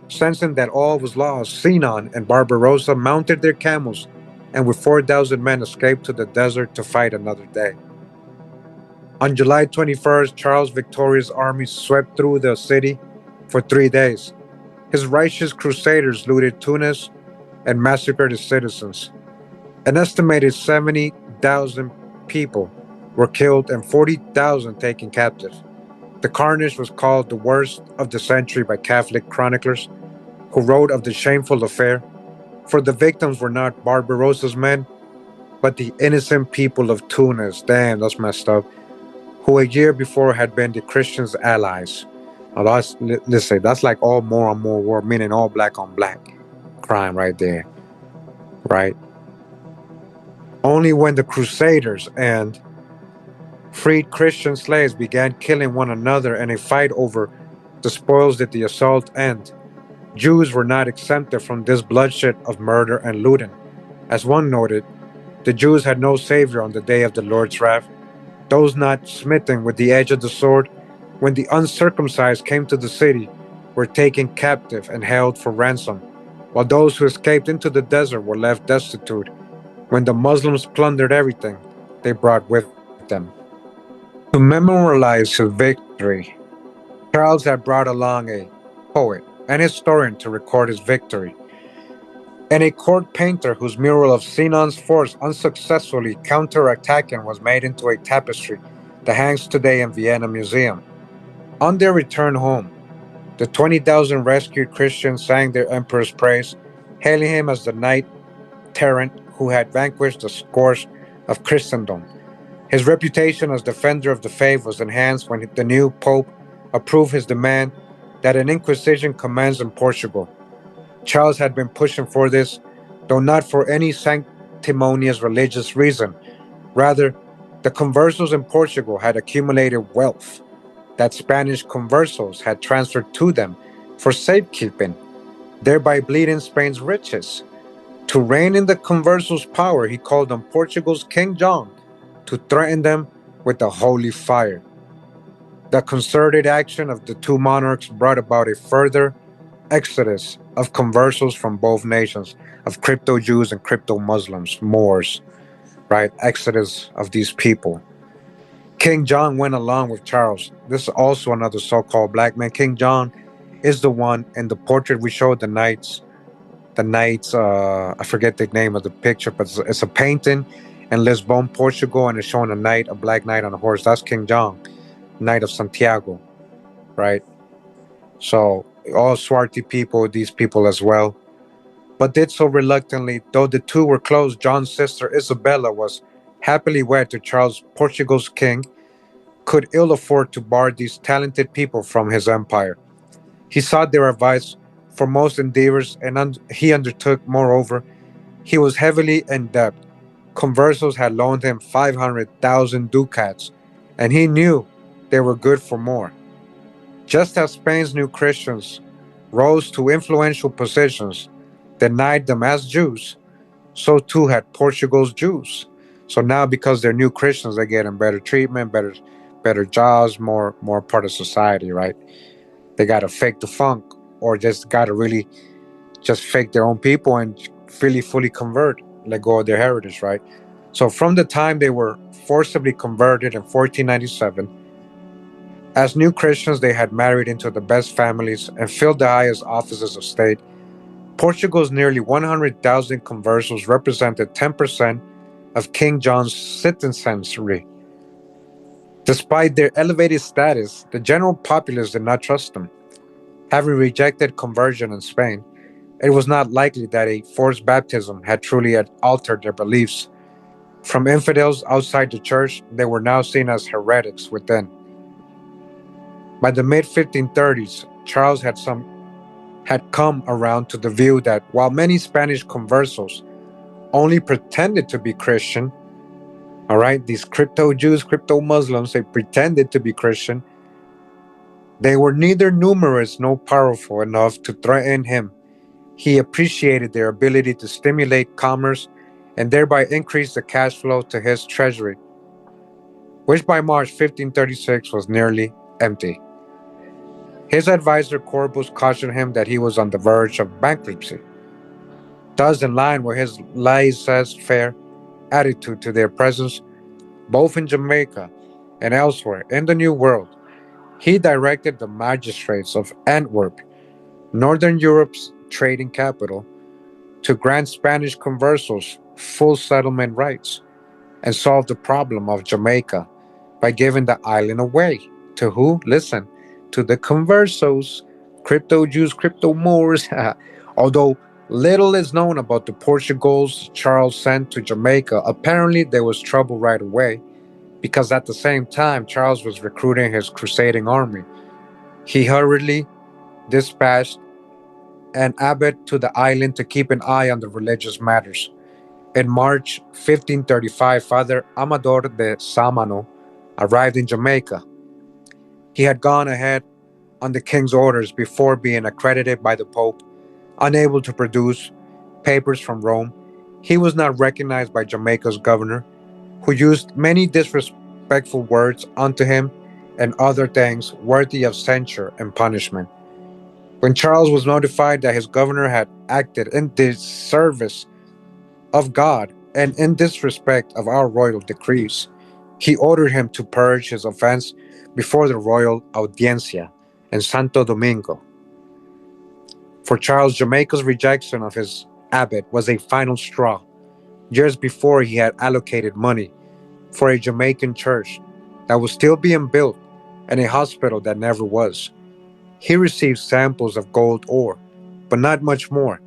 A: Sensing that all was lost, Sinan and Barbarossa mounted their camels and with 4,000 men escaped to the desert to fight another day. On July 21st, Charles' victorious army swept through the city for 3 days. His righteous crusaders looted Tunis and massacred its citizens. An estimated 70,000 people were killed and 40,000 taken captive. The carnage was called the worst of the century by Catholic chroniclers, who wrote of the shameful affair, for the victims were not Barbarossa's men, but the innocent people of Tunis. Damn, that's messed up. Who a year before had been the Christians' allies. Now let's say that's like all more on more war, meaning all black on black crime right there, right? Only when the Crusaders and freed Christian slaves began killing one another in a fight over the spoils did the assault end. Jews were not exempted from this bloodshed of murder and looting. As one noted, the Jews had no savior on the day of the Lord's wrath. Those not smitten with the edge of the sword, when the uncircumcised came to the city, were taken captive and held for ransom, while those who escaped into the desert were left destitute. When the Muslims plundered everything they brought with them. To memorialize his victory, Charles had brought along a poet and historian to record his victory, and a court painter whose mural of Sinan's force unsuccessfully counterattacking was made into a tapestry that hangs today in Vienna Museum. On their return home, The 20,000 rescued Christians sang their emperor's praise, hailing him as the knight tyrant who had vanquished the scourge of Christendom. His reputation as defender of the faith was enhanced when the new pope approved his demand that an inquisition commence in Portugal. Charles had been pushing for this, though not for any sanctimonious religious reason. Rather, the conversos in Portugal had accumulated wealth that Spanish conversos had transferred to them for safekeeping, thereby bleeding Spain's riches. To rein in the conversos' power, he called on Portugal's King John to threaten them with the holy fire. The concerted action of the two monarchs brought about a further exodus of conversos from both nations, of crypto Jews and crypto Muslims, Moors, right? Exodus of these people. King John went along with Charles. This is also another so called black man. King John is the one in the portrait we showed the knights, I forget the name of the picture, but it's a painting in Lisbon, Portugal, and it's showing a knight, a black knight on a horse. That's King John, Knight of Santiago, right? So all swarthy people, these people as well, but did so reluctantly. Though the two were close, John's sister Isabella was happily wed to Charles, Portugal's king, could ill afford to bar these talented people from his empire. He sought their advice for most endeavors, and he undertook, moreover, he was heavily in debt. Conversos had loaned him 500,000 ducats, and he knew they were good for more. Just as Spain's new Christians rose to influential positions, denied them as Jews, so too had Portugal's Jews. So now, because they're new Christians, they're getting better treatment, better jobs, more part of society, right? They gotta fake the funk, or just gotta really just fake their own people and really fully convert, let go of their heritage, right? So from the time they were forcibly converted in 1497, as new Christians, they had married into the best families and filled the highest offices of state. Portugal's nearly 100,000 conversos represented 10% of King John's citizenry. Despite their elevated status, the general populace did not trust them. Having rejected conversion in Spain, it was not likely that a forced baptism had truly altered their beliefs. From infidels outside the church, they were now seen as heretics within. By the mid 1530s, Charles had come around to the view that while many Spanish conversos only pretended to be Christian, all right, these crypto Jews, crypto Muslims, they pretended to be Christian, they were neither numerous nor powerful enough to threaten him. He appreciated their ability to stimulate commerce and thereby increase the cash flow to his treasury, which by March 1536 was nearly empty. His advisor Corbus cautioned him that he was on the verge of bankruptcy. Thus, in line with his laissez-faire attitude to their presence, both in Jamaica and elsewhere in the New World, he directed the magistrates of Antwerp, Northern Europe's trading capital, to grant Spanish conversos full settlement rights and solve the problem of Jamaica by giving the island away. To who? Listen, to the conversos, crypto Jews, crypto Moors. Although little is known about the Portugals Charles sent to Jamaica, apparently there was trouble right away because at the same time Charles was recruiting his crusading army. He hurriedly dispatched an abbot to the island to keep an eye on the religious matters. In March 1535, Father Amador de Samano arrived in Jamaica. He had gone ahead on the king's orders before being accredited by the Pope, unable to produce papers from Rome. He was not recognized by Jamaica's governor, who used many disrespectful words unto him and other things worthy of censure and punishment. When Charles was notified that his governor had acted in disservice of God and in disrespect of our royal decrees, he ordered him to purge his offense before the royal audiencia in Santo Domingo. For Charles, Jamaica's rejection of his abbot was a final straw. Years before, he had allocated money for a Jamaican church that was still being built and a hospital that never was. He received samples of gold ore, but not much more.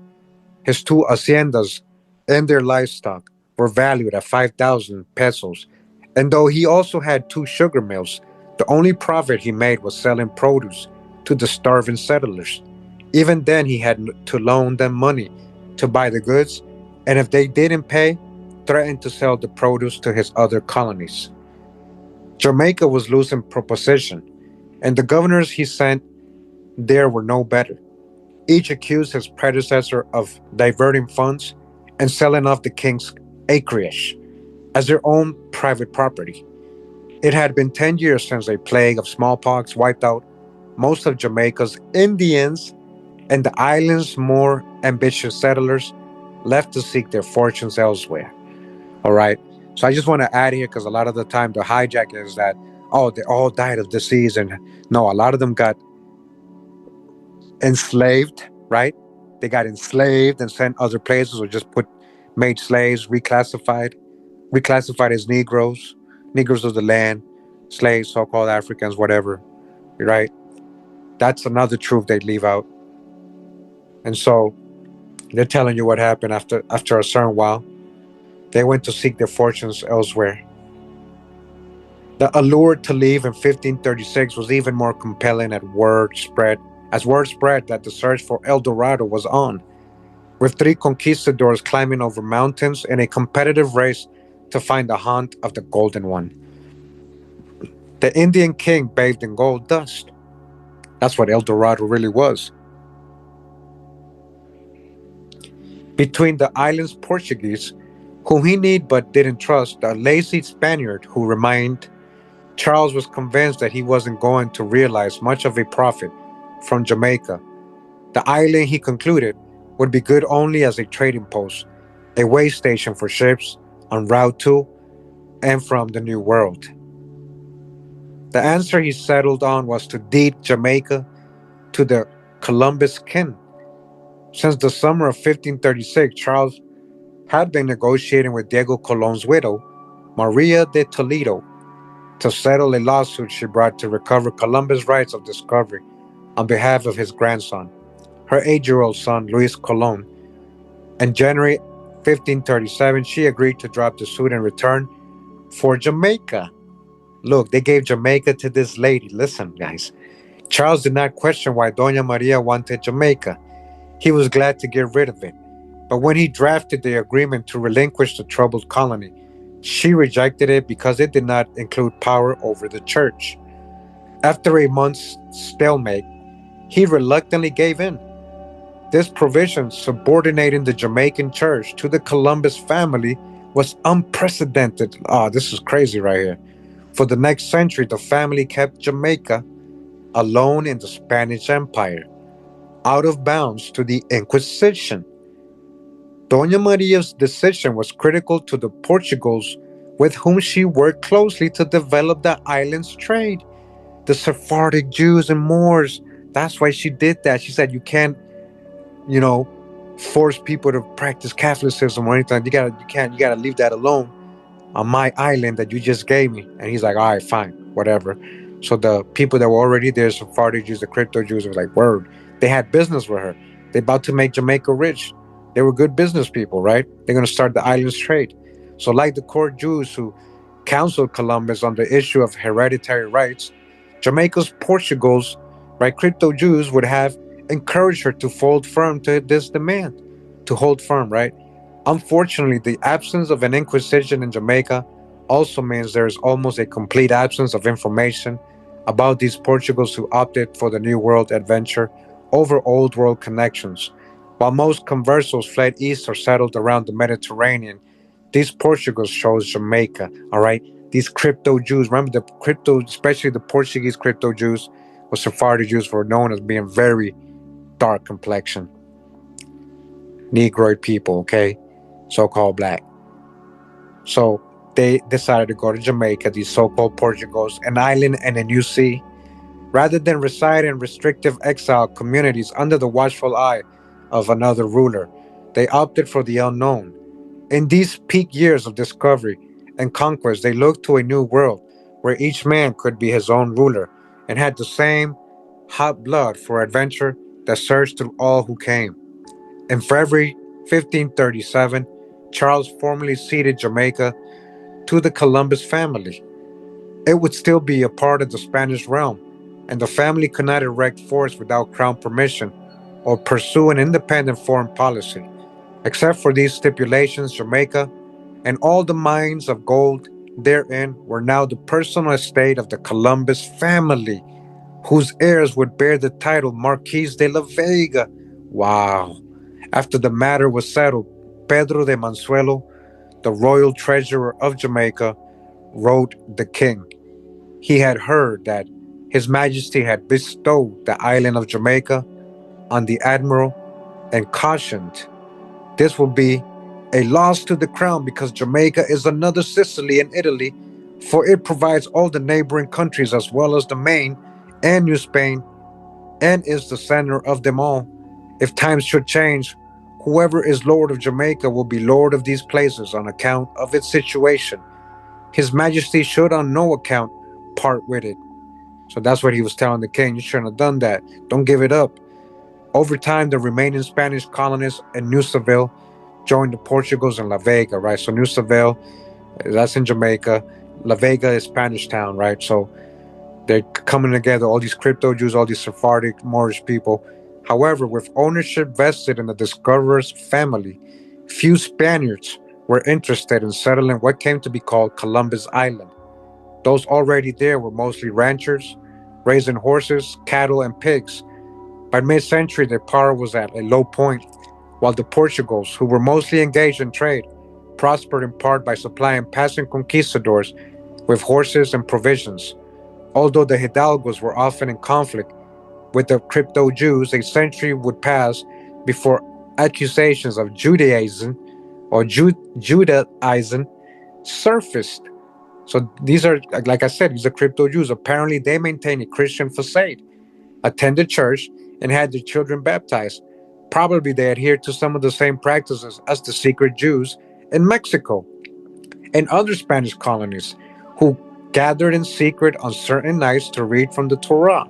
A: His two haciendas and their livestock were valued at 5,000 pesos, and though he also had two sugar mills, the only profit he made was selling produce to the starving settlers. Even then, he had to loan them money to buy the goods, and if they didn't pay, threatened to sell the produce to his other colonies. Jamaica was losing proposition, and the governors he sent there were no better. Each accused his predecessor of diverting funds and selling off the king's acreage as their own private property. It had been 10 years since a plague of smallpox wiped out most of Jamaica's Indians, and the island's more ambitious settlers left to seek their fortunes elsewhere. All right. So I just want to add here because a lot of the time the hijack is that, oh, they all died of disease. And no, a lot of them got enslaved, right? They got enslaved and sent other places or just made slaves, reclassified as Negroes, Negroes of the land, slaves, so called Africans, whatever, right? That's another truth they leave out. And so they're telling you what happened after a certain while. They went to seek their fortunes elsewhere. The allure to leave in 1536 was even more compelling as word spread that the search for El Dorado was on, with three conquistadors climbing over mountains in a competitive race to find the haunt of the Golden One. The Indian king bathed in gold dust. That's what El Dorado really was. Between the island's Portuguese, whom he needed but didn't trust, the lazy Spaniard who remained, Charles was convinced that he wasn't going to realize much of a profit from Jamaica. The island, he concluded, would be good only as a trading post, a way station for ships en route to and from the New World. The answer he settled on was to deed Jamaica to the Columbus kin. Since the summer of 1536, Charles had been negotiating with Diego Colon's widow, Maria de Toledo, to settle a lawsuit she brought to recover Columbus' rights of discovery on behalf of his grandson, her 8-year old son, Luis Colon. In January 1537, she agreed to drop the suit in return for Jamaica. Look, they gave Jamaica to this lady. Listen, guys. Charles did not question why Doña Maria wanted Jamaica. He was glad to get rid of it. But when he drafted the agreement to relinquish the troubled colony, she rejected it because it did not include power over the church. After a month's stalemate, he reluctantly gave in. This provision, subordinating the Jamaican church to the Columbus family, was unprecedented. This is crazy right here. For the next century, the family kept Jamaica alone in the Spanish Empire, out of bounds to the Inquisition. Doña Maria's decision was critical to the Portugals with whom she worked closely to develop the island's trade. The Sephardic Jews and Moors. That's why she did that. She said you can't, you know, force people to practice Catholicism or anything. You gotta leave that alone on my island that you just gave me. And he's like, all right, fine, whatever. So the people that were already there, Sephardi Jews, the crypto Jews, was like, word. They had business with her. They about to make Jamaica rich. They were good business people, right? They're going to start the island's trade. So like the court Jews who counseled Columbus on the issue of hereditary rights, Jamaica's Portugals, right, crypto Jews would have encouraged her to hold firm to this demand, to hold firm, right? Unfortunately, the absence of an inquisition in Jamaica also means there is almost a complete absence of information about these Portugals who opted for the New World adventure over Old World connections. While most conversos fled east or settled around the Mediterranean, these Portugals chose Jamaica, all right? These crypto Jews, remember the crypto, especially the Portuguese crypto Jews or Sephardi Jews were known as being very dark complexion, Negroid people, okay? So-called black. So they decided to go to Jamaica, these so-called Portugals, an island and a new sea, rather than reside in restrictive exile communities under the watchful eye of another ruler. They opted for the unknown. In these peak years of discovery and conquest, they looked to a new world where each man could be his own ruler and had the same hot blood for adventure that surged through all who came. In February 1537, Charles formally ceded Jamaica to the Columbus family. It would still be a part of the Spanish realm, and the family could not erect forts without crown permission or pursue an independent foreign policy. Except for these stipulations, Jamaica and all the mines of gold therein were now the personal estate of the Columbus family, whose heirs would bear the title Marquis de la Vega. Wow. After the matter was settled, Pedro de Mansuelo, the royal treasurer of Jamaica, wrote the king. He had heard that His Majesty had bestowed the island of Jamaica on the admiral and cautioned this will be a loss to the crown because Jamaica is another Sicily in Italy, for it provides all the neighboring countries as well as the Main and New Spain, and is the center of them all. If times should change, whoever is Lord of Jamaica will be Lord of these places on account of its situation. His Majesty should on no account part with it. So that's what he was telling the king. You shouldn't have done that. Don't give it up. Over time, the remaining Spanish colonists in New Seville joined the Portuguese in La Vega, right? So New Seville, that's in Jamaica. La Vega is Spanish town, right? So they're coming together, all these crypto Jews, all these Sephardic Moorish people. However, with ownership vested in the discoverer's family, few Spaniards were interested in settling what came to be called Columbus Island. Those already there were mostly ranchers, raising horses, cattle, and pigs. By mid century, their power was at a low point, while the Portugals, who were mostly engaged in trade, prospered in part by supplying passing conquistadors with horses and provisions. Although the Hidalgos were often in conflict with the crypto Jews, a century would pass before accusations of Judaism or Judaizing surfaced. So these are, like I said, these are crypto Jews. Apparently, they maintain a Christian facade, attended church, and had their children baptized. Probably they adhered to some of the same practices as the secret Jews in Mexico and other Spanish colonies who gathered in secret on certain nights to read from the Torah.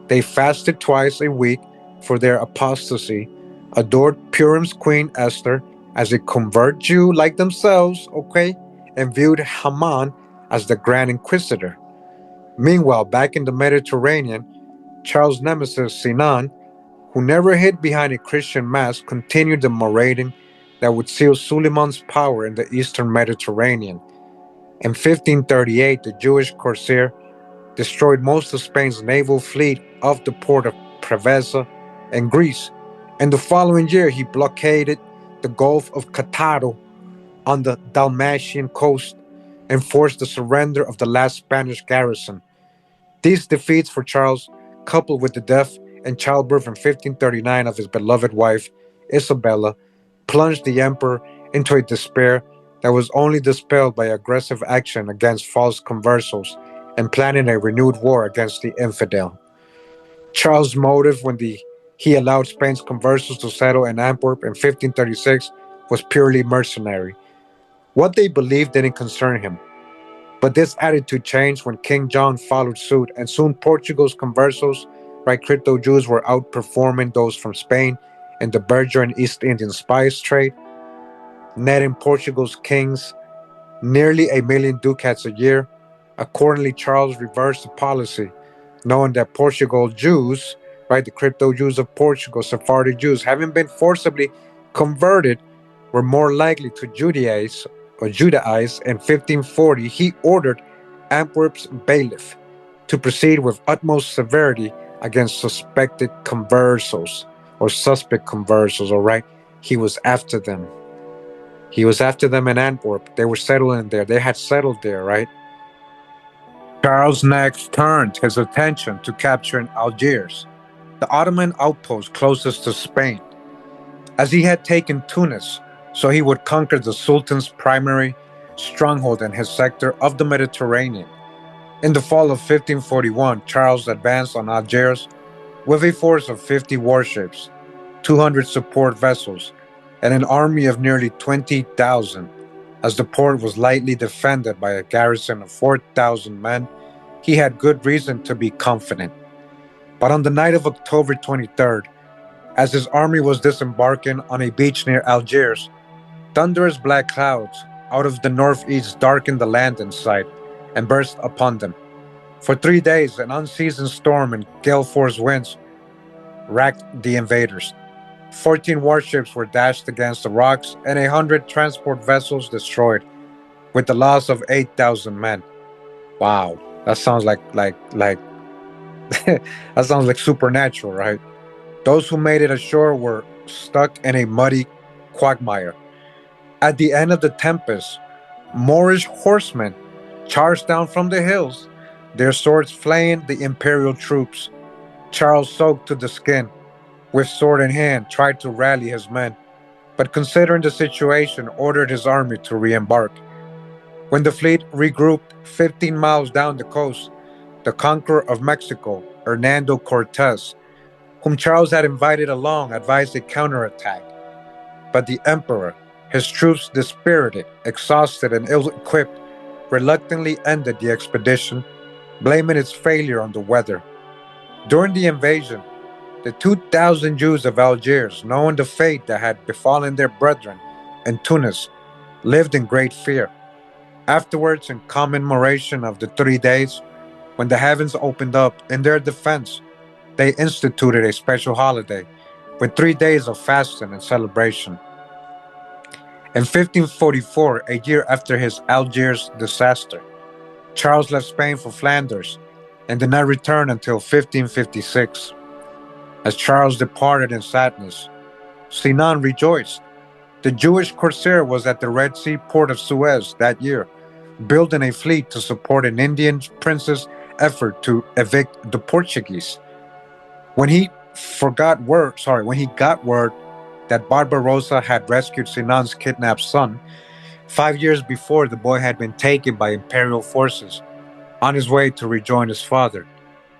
A: They fasted twice a week for their apostasy, adored Purim's queen Esther as a convert Jew like themselves, okay, and viewed Haman as the Grand Inquisitor. Meanwhile, back in the Mediterranean, Charles' nemesis Sinan, who never hid behind a Christian mask, continued the marauding that would seal Suleiman's power in the eastern Mediterranean. In 1538, the Jewish corsair destroyed most of Spain's naval fleet off the port of Preveza in Greece, and the following year he blockaded the Gulf of Cataro on the Dalmatian coast and forced the surrender of the last Spanish garrison. These defeats for Charles, coupled with the death and childbirth in 1539 of his beloved wife, Isabella, plunged the emperor into a despair that was only dispelled by aggressive action against false conversos and planning a renewed war against the infidel. Charles' motive when he allowed Spain's conversos to settle in Antwerp in 1536 was purely mercenary. What they believed didn't concern him. But this attitude changed when King John followed suit, and soon Portugal's conversos, right, crypto Jews, were outperforming those from Spain in the burgeoning East Indian spice trade, netting Portugal's kings nearly 1 million ducats a year. Accordingly, Charles reversed the policy, knowing that Portugal Jews, right, the crypto Jews of Portugal, Sephardic Jews, having been forcibly converted, were more likely to Judaize. In 1540, he ordered Antwerp's bailiff to proceed with utmost severity against suspected conversos or suspect conversos, all right? He was after them. He was after them in Antwerp. They were settling there. They had settled there, right? Charles next turned his attention to capturing Algiers, the Ottoman outpost closest to Spain, as he had taken Tunis, so he would conquer the Sultan's primary stronghold in his sector of the Mediterranean. In the fall of 1541, Charles advanced on Algiers with a force of 50 warships, 200 support vessels, and an army of nearly 20,000. As the port was lightly defended by a garrison of 4,000 men, he had good reason to be confident. But on the night of October 23rd, as his army was disembarking on a beach near Algiers, thunderous black clouds out of the northeast darkened the land in sight and burst upon them. For 3 days, an unseasoned storm and gale force winds racked the invaders. 14 warships were dashed against the rocks and 100 transport vessels destroyed, with the loss of 8,000 men. Wow, that sounds like that sounds like supernatural, right? Those who made it ashore were stuck in a muddy quagmire. At the end of the tempest, Moorish horsemen charged down from the hills, their swords flaying the imperial troops. Charles, soaked to the skin, with sword in hand, tried to rally his men, but considering the situation, ordered his army to re-embark. When the fleet regrouped 15 miles down the coast, the conqueror of Mexico, Hernando Cortez, whom Charles had invited along, advised a counterattack. But the emperor, his troops dispirited, exhausted, and ill equipped, reluctantly ended the expedition, blaming its failure on the weather. During the invasion, the 2,000 Jews of Algiers, knowing the fate that had befallen their brethren in Tunis, lived in great fear. Afterwards, in commemoration of the 3 days, when the heavens opened up in their defense, they instituted a special holiday with 3 days of fasting and celebration. In 1544, a year after his Algiers disaster, Charles left Spain for Flanders and did not return until 1556. As Charles departed in sadness, Sinan rejoiced. The Jewish corsair was at the Red Sea port of Suez that year, building a fleet to support an Indian prince's effort to evict the Portuguese. When he got word that Barbarossa had rescued Sinan's kidnapped son, 5 years before the boy had been taken by imperial forces on his way to rejoin his father.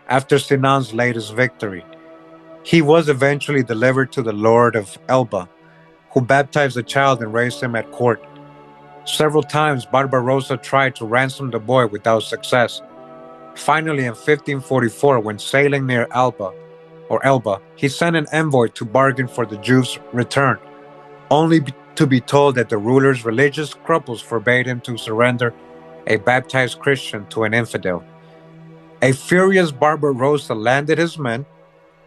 A: After Sinan's latest victory, he was eventually delivered to the Lord of Elba, who baptized the child and raised him at court. Several times Barbarossa tried to ransom the boy without success. Finally, in 1544, when sailing near Elba, he sent an envoy to bargain for the Jews' return, only to be told that the ruler's religious scruples forbade him to surrender a baptized Christian to an infidel. A furious Barbarossa landed his men,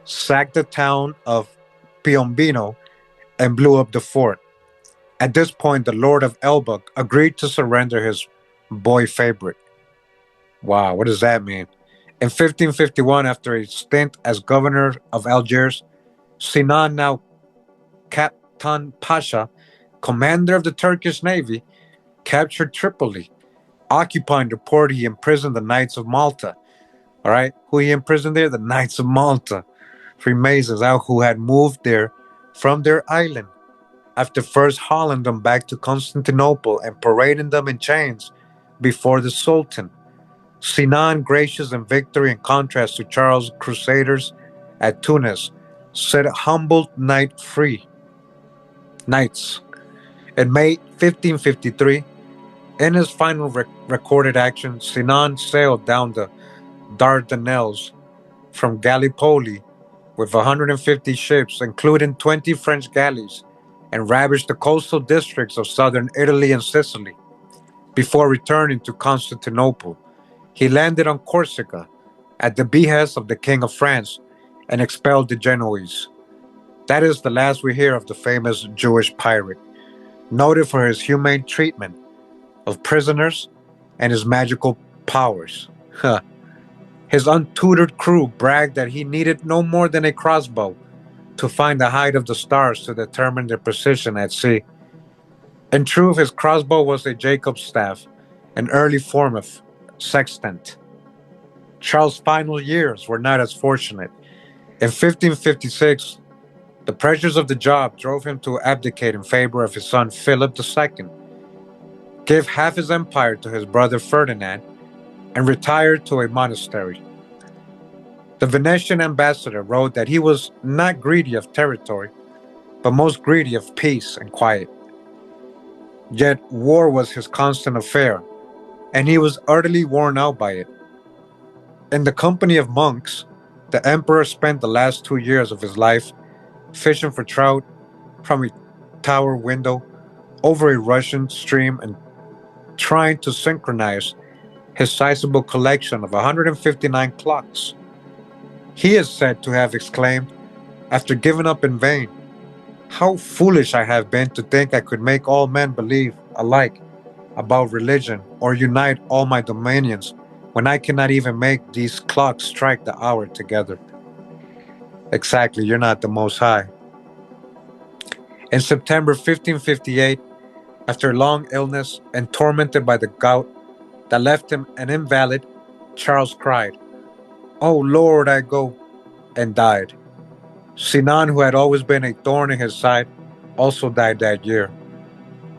A: sacked the town of Piombino, and blew up the fort. At this point, the Lord of Elba agreed to surrender his boy favorite. Wow, what does that mean? In 1551, after a stint as governor of Algiers, Sinan, now Kaptan Pasha, commander of the Turkish Navy, captured Tripoli. Occupying the port, he imprisoned the Knights of Malta. All right, who he imprisoned there? The Knights of Malta, Freemasons out who had moved there from their island after first hauling them back to Constantinople and parading them in chains before the Sultan. Sinan, gracious in victory in contrast to Charles' crusaders at Tunis, set humbled knights. In May 1553, in his final recorded action, Sinan sailed down the Dardanelles from Gallipoli with 150 ships, including 20 French galleys, and ravaged the coastal districts of southern Italy and Sicily. Before returning to Constantinople, he landed on Corsica at the behest of the King of France and expelled the Genoese. That is the last we hear of the famous Jewish pirate, noted for his humane treatment of prisoners and his magical powers. His untutored crew bragged that he needed no more than a crossbow to find the height of the stars to determine their position at sea. In truth, his crossbow was a Jacob's staff, an early form of sextant. Charles' final years were not as fortunate. In 1556, the pressures of the job drove him to abdicate in favor of his son Philip II, give half his empire to his brother Ferdinand, and retire to a monastery. The Venetian ambassador wrote that he was not greedy of territory, but most greedy of peace and quiet. Yet war was his constant affair, and he was utterly worn out by it. In the company of monks, The emperor spent the last 2 years of his life fishing for trout from a tower window over a Russian stream and trying to synchronize his sizable collection of 159 clocks. He is said to have exclaimed, after giving up in vain, "How foolish I have been to think I could make all men believe alike about religion or unite all my dominions when I cannot even make these clocks strike the hour together." Exactly, you're not the Most High. In September 1558, after long illness and tormented by the gout that left him an invalid, Charles cried, "Oh Lord, I go," and died. Sinan, who had always been a thorn in his side, also died that year.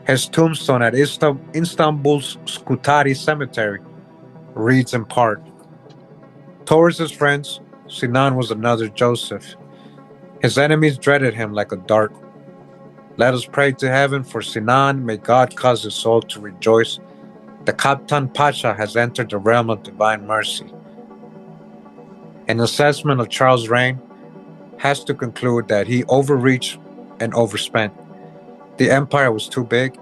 A: His tombstone at Istanbul's Scutari Cemetery reads in part, "Towards his friends, Sinan was another Joseph. His enemies dreaded him like a dart. Let us pray to heaven for Sinan. May God cause his soul to rejoice. The Kaptan Pasha has entered the realm of divine mercy." An assessment of Charles' reign has to conclude that he overreached and overspent. The empire was too big,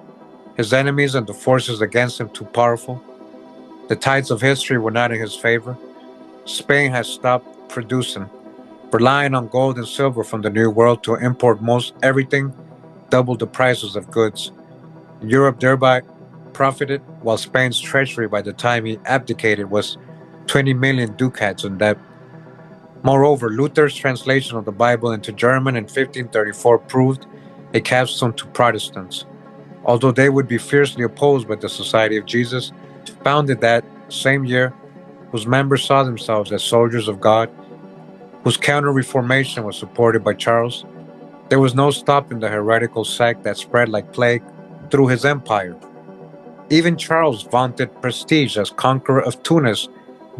A: his enemies and the forces against him too powerful. The tides of history were not in his favor. Spain had stopped producing, relying on gold and silver from the New World to import most everything, doubled the prices of goods. Europe thereby profited, while Spain's treasury by the time he abdicated was 20 million ducats in debt. Moreover, Luther's translation of the Bible into German in 1534 proved a capstone to Protestants, although they would be fiercely opposed by the Society of Jesus, founded that same year, whose members saw themselves as soldiers of God, whose counter-reformation was supported by Charles. There was no stopping the heretical sect that spread like plague through his empire. Even Charles' vaunted prestige as conqueror of Tunis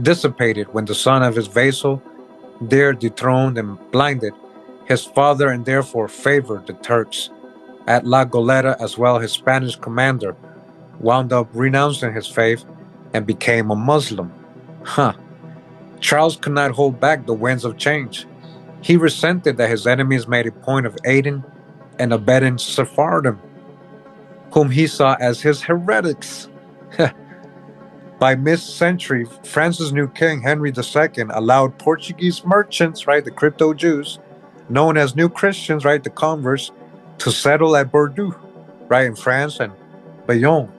A: dissipated when the son of his vassal, there dethroned and blinded, his father and therefore favored the Turks. At La Goleta as well, his Spanish commander wound up renouncing his faith and became a Muslim. Huh. Charles could not hold back the winds of change. He resented that his enemies made a point of aiding and abetting Sephardim, whom he saw as his heretics. By mid-century, France's new king, Henry II, allowed Portuguese merchants, right, the crypto Jews, known as New Christians, right, the converts, to settle at Bordeaux, right, in France, and Bayonne,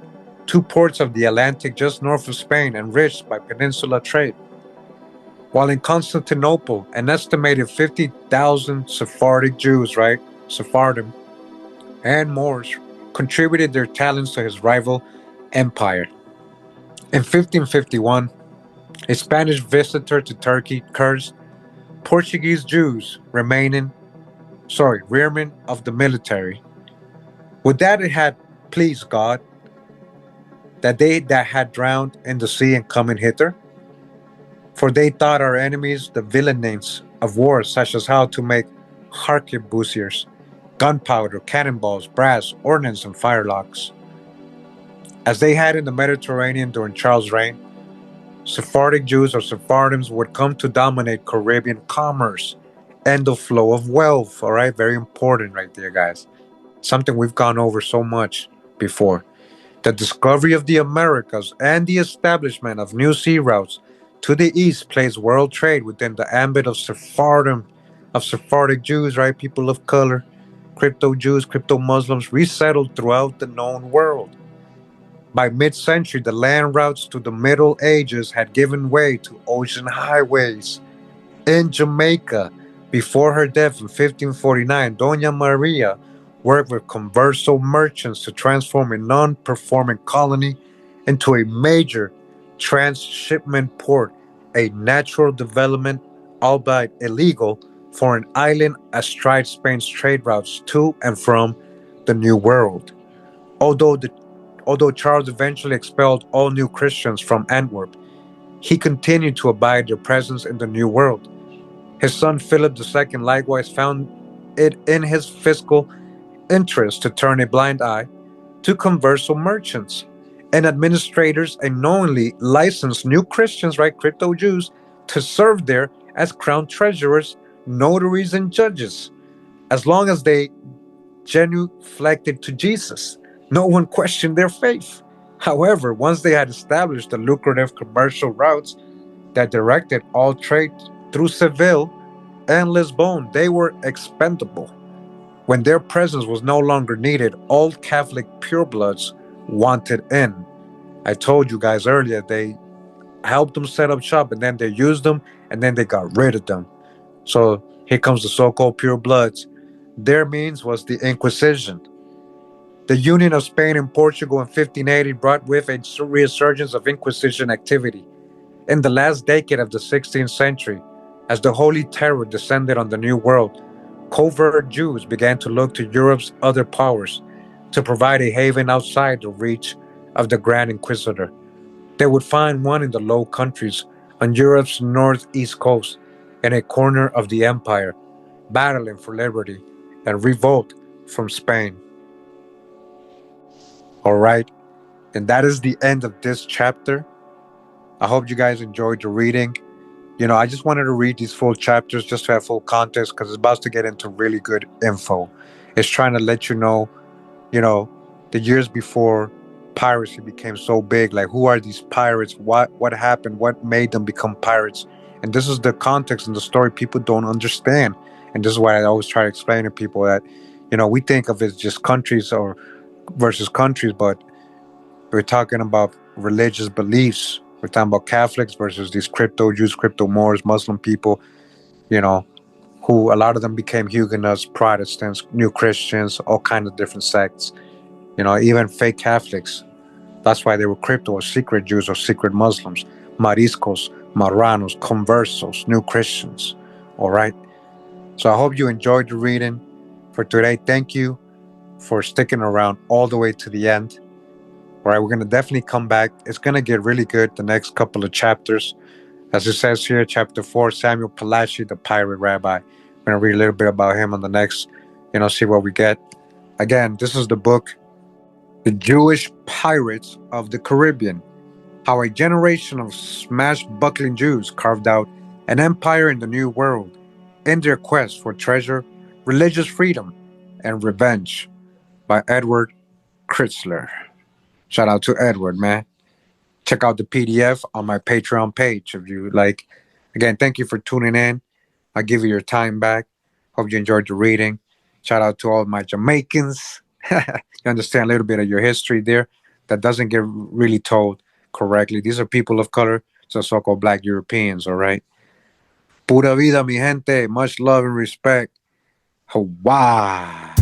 A: two ports of the Atlantic just north of Spain, enriched by peninsula trade. While in Constantinople, an estimated 50,000 Sephardic Jews, right, Sephardim, and Moors contributed their talents to his rival empire. In 1551, a Spanish visitor to Turkey cursed Portuguese Jews rearmen of the military. Would that it had pleased God that they that had drowned in the sea and coming hither? For they thought our enemies the villains of war, such as how to make harquebusiers, gunpowder, cannonballs, brass, ordnance, and firelocks. As they had in the Mediterranean during Charles' reign, Sephardic Jews or Sephardims would come to dominate Caribbean commerce and the flow of wealth. All right, very important right there, guys. Something we've gone over so much before. The discovery of the Americas and the establishment of new sea routes to the east placed world trade within the ambit of Sephardic Jews, right? People of color, crypto Jews, crypto Muslims resettled throughout the known world. By mid-century, the land routes to the Middle Ages had given way to ocean highways. In Jamaica, before her death in 1549, Doña Maria worked with converso merchants to transform a non-performing colony into a major transshipment port, a natural development, albeit illegal, for an island astride Spain's trade routes to and from the New World. Although the Although Charles eventually expelled all new Christians from Antwerp, he continued to abide their presence in the New World. His son Philip II likewise found it in his fiscal interest to turn a blind eye to converso merchants and administrators and knowingly licensed new Christians, right, crypto Jews, to serve there as crown treasurers, notaries, and judges, as long as they genuflected to Jesus. No one questioned their faith. However, once they had established the lucrative commercial routes that directed all trade through Seville and Lisbon, they were expendable. When their presence was no longer needed, all Catholic purebloods wanted in. I told you guys earlier, they helped them set up shop and then they used them and then they got rid of them. So here comes the so called purebloods. Their means was the Inquisition. The union of Spain and Portugal in 1580 brought with a resurgence of Inquisition activity. In the last decade of the 16th century, as the Holy Terror descended on the New World, covert Jews began to look to Europe's other powers to provide a haven outside the reach of the Grand Inquisitor. They would find one in the Low Countries on Europe's northeast coast, in a corner of the empire, battling for liberty and revolt from Spain. All right, and that is the end of this chapter. I hope you guys enjoyed the reading. I just wanted to read these full chapters just to have full context because it's about to get into really good info. It's trying to let you know, the years before piracy became so big, like who are these pirates? What happened? What made them become pirates? And this is the context and the story people don't understand. And this is why I always try to explain to people that, we think of it as just countries or versus countries, but we're talking about religious beliefs. We're talking about Catholics versus these crypto Jews, crypto Moors, Muslim people, you know, who a lot of them became Huguenots, Protestants, New Christians, all kinds of different sects. Even fake Catholics. That's why they were crypto or secret Jews or secret Muslims, Mariscos, Marranos, conversos, New Christians. All right. So I hope you enjoyed the reading for today. Thank you for sticking around all the way to the end. All right, we're going to definitely come back. It's going to get really good the next couple of chapters. As it says here, chapter 4, Samuel Palachi, the pirate rabbi. We're going to read a little bit about him on the next, see what we get. Again, this is the book, The Jewish Pirates of the Caribbean. How a generation of smash-buckling Jews carved out an empire in the New World in their quest for treasure, religious freedom, and revenge, by Edward Kritzler. Shout out to Edward, man. Check out the PDF on my Patreon page if you like. Again, thank you for tuning in. I'll give you your time back. Hope you enjoyed the reading. Shout out to all my Jamaicans. You understand a little bit of your history there that doesn't get really told correctly. These are people of color, so so-called black Europeans, all right? Pura vida, mi gente. Much love and respect. Hawaii.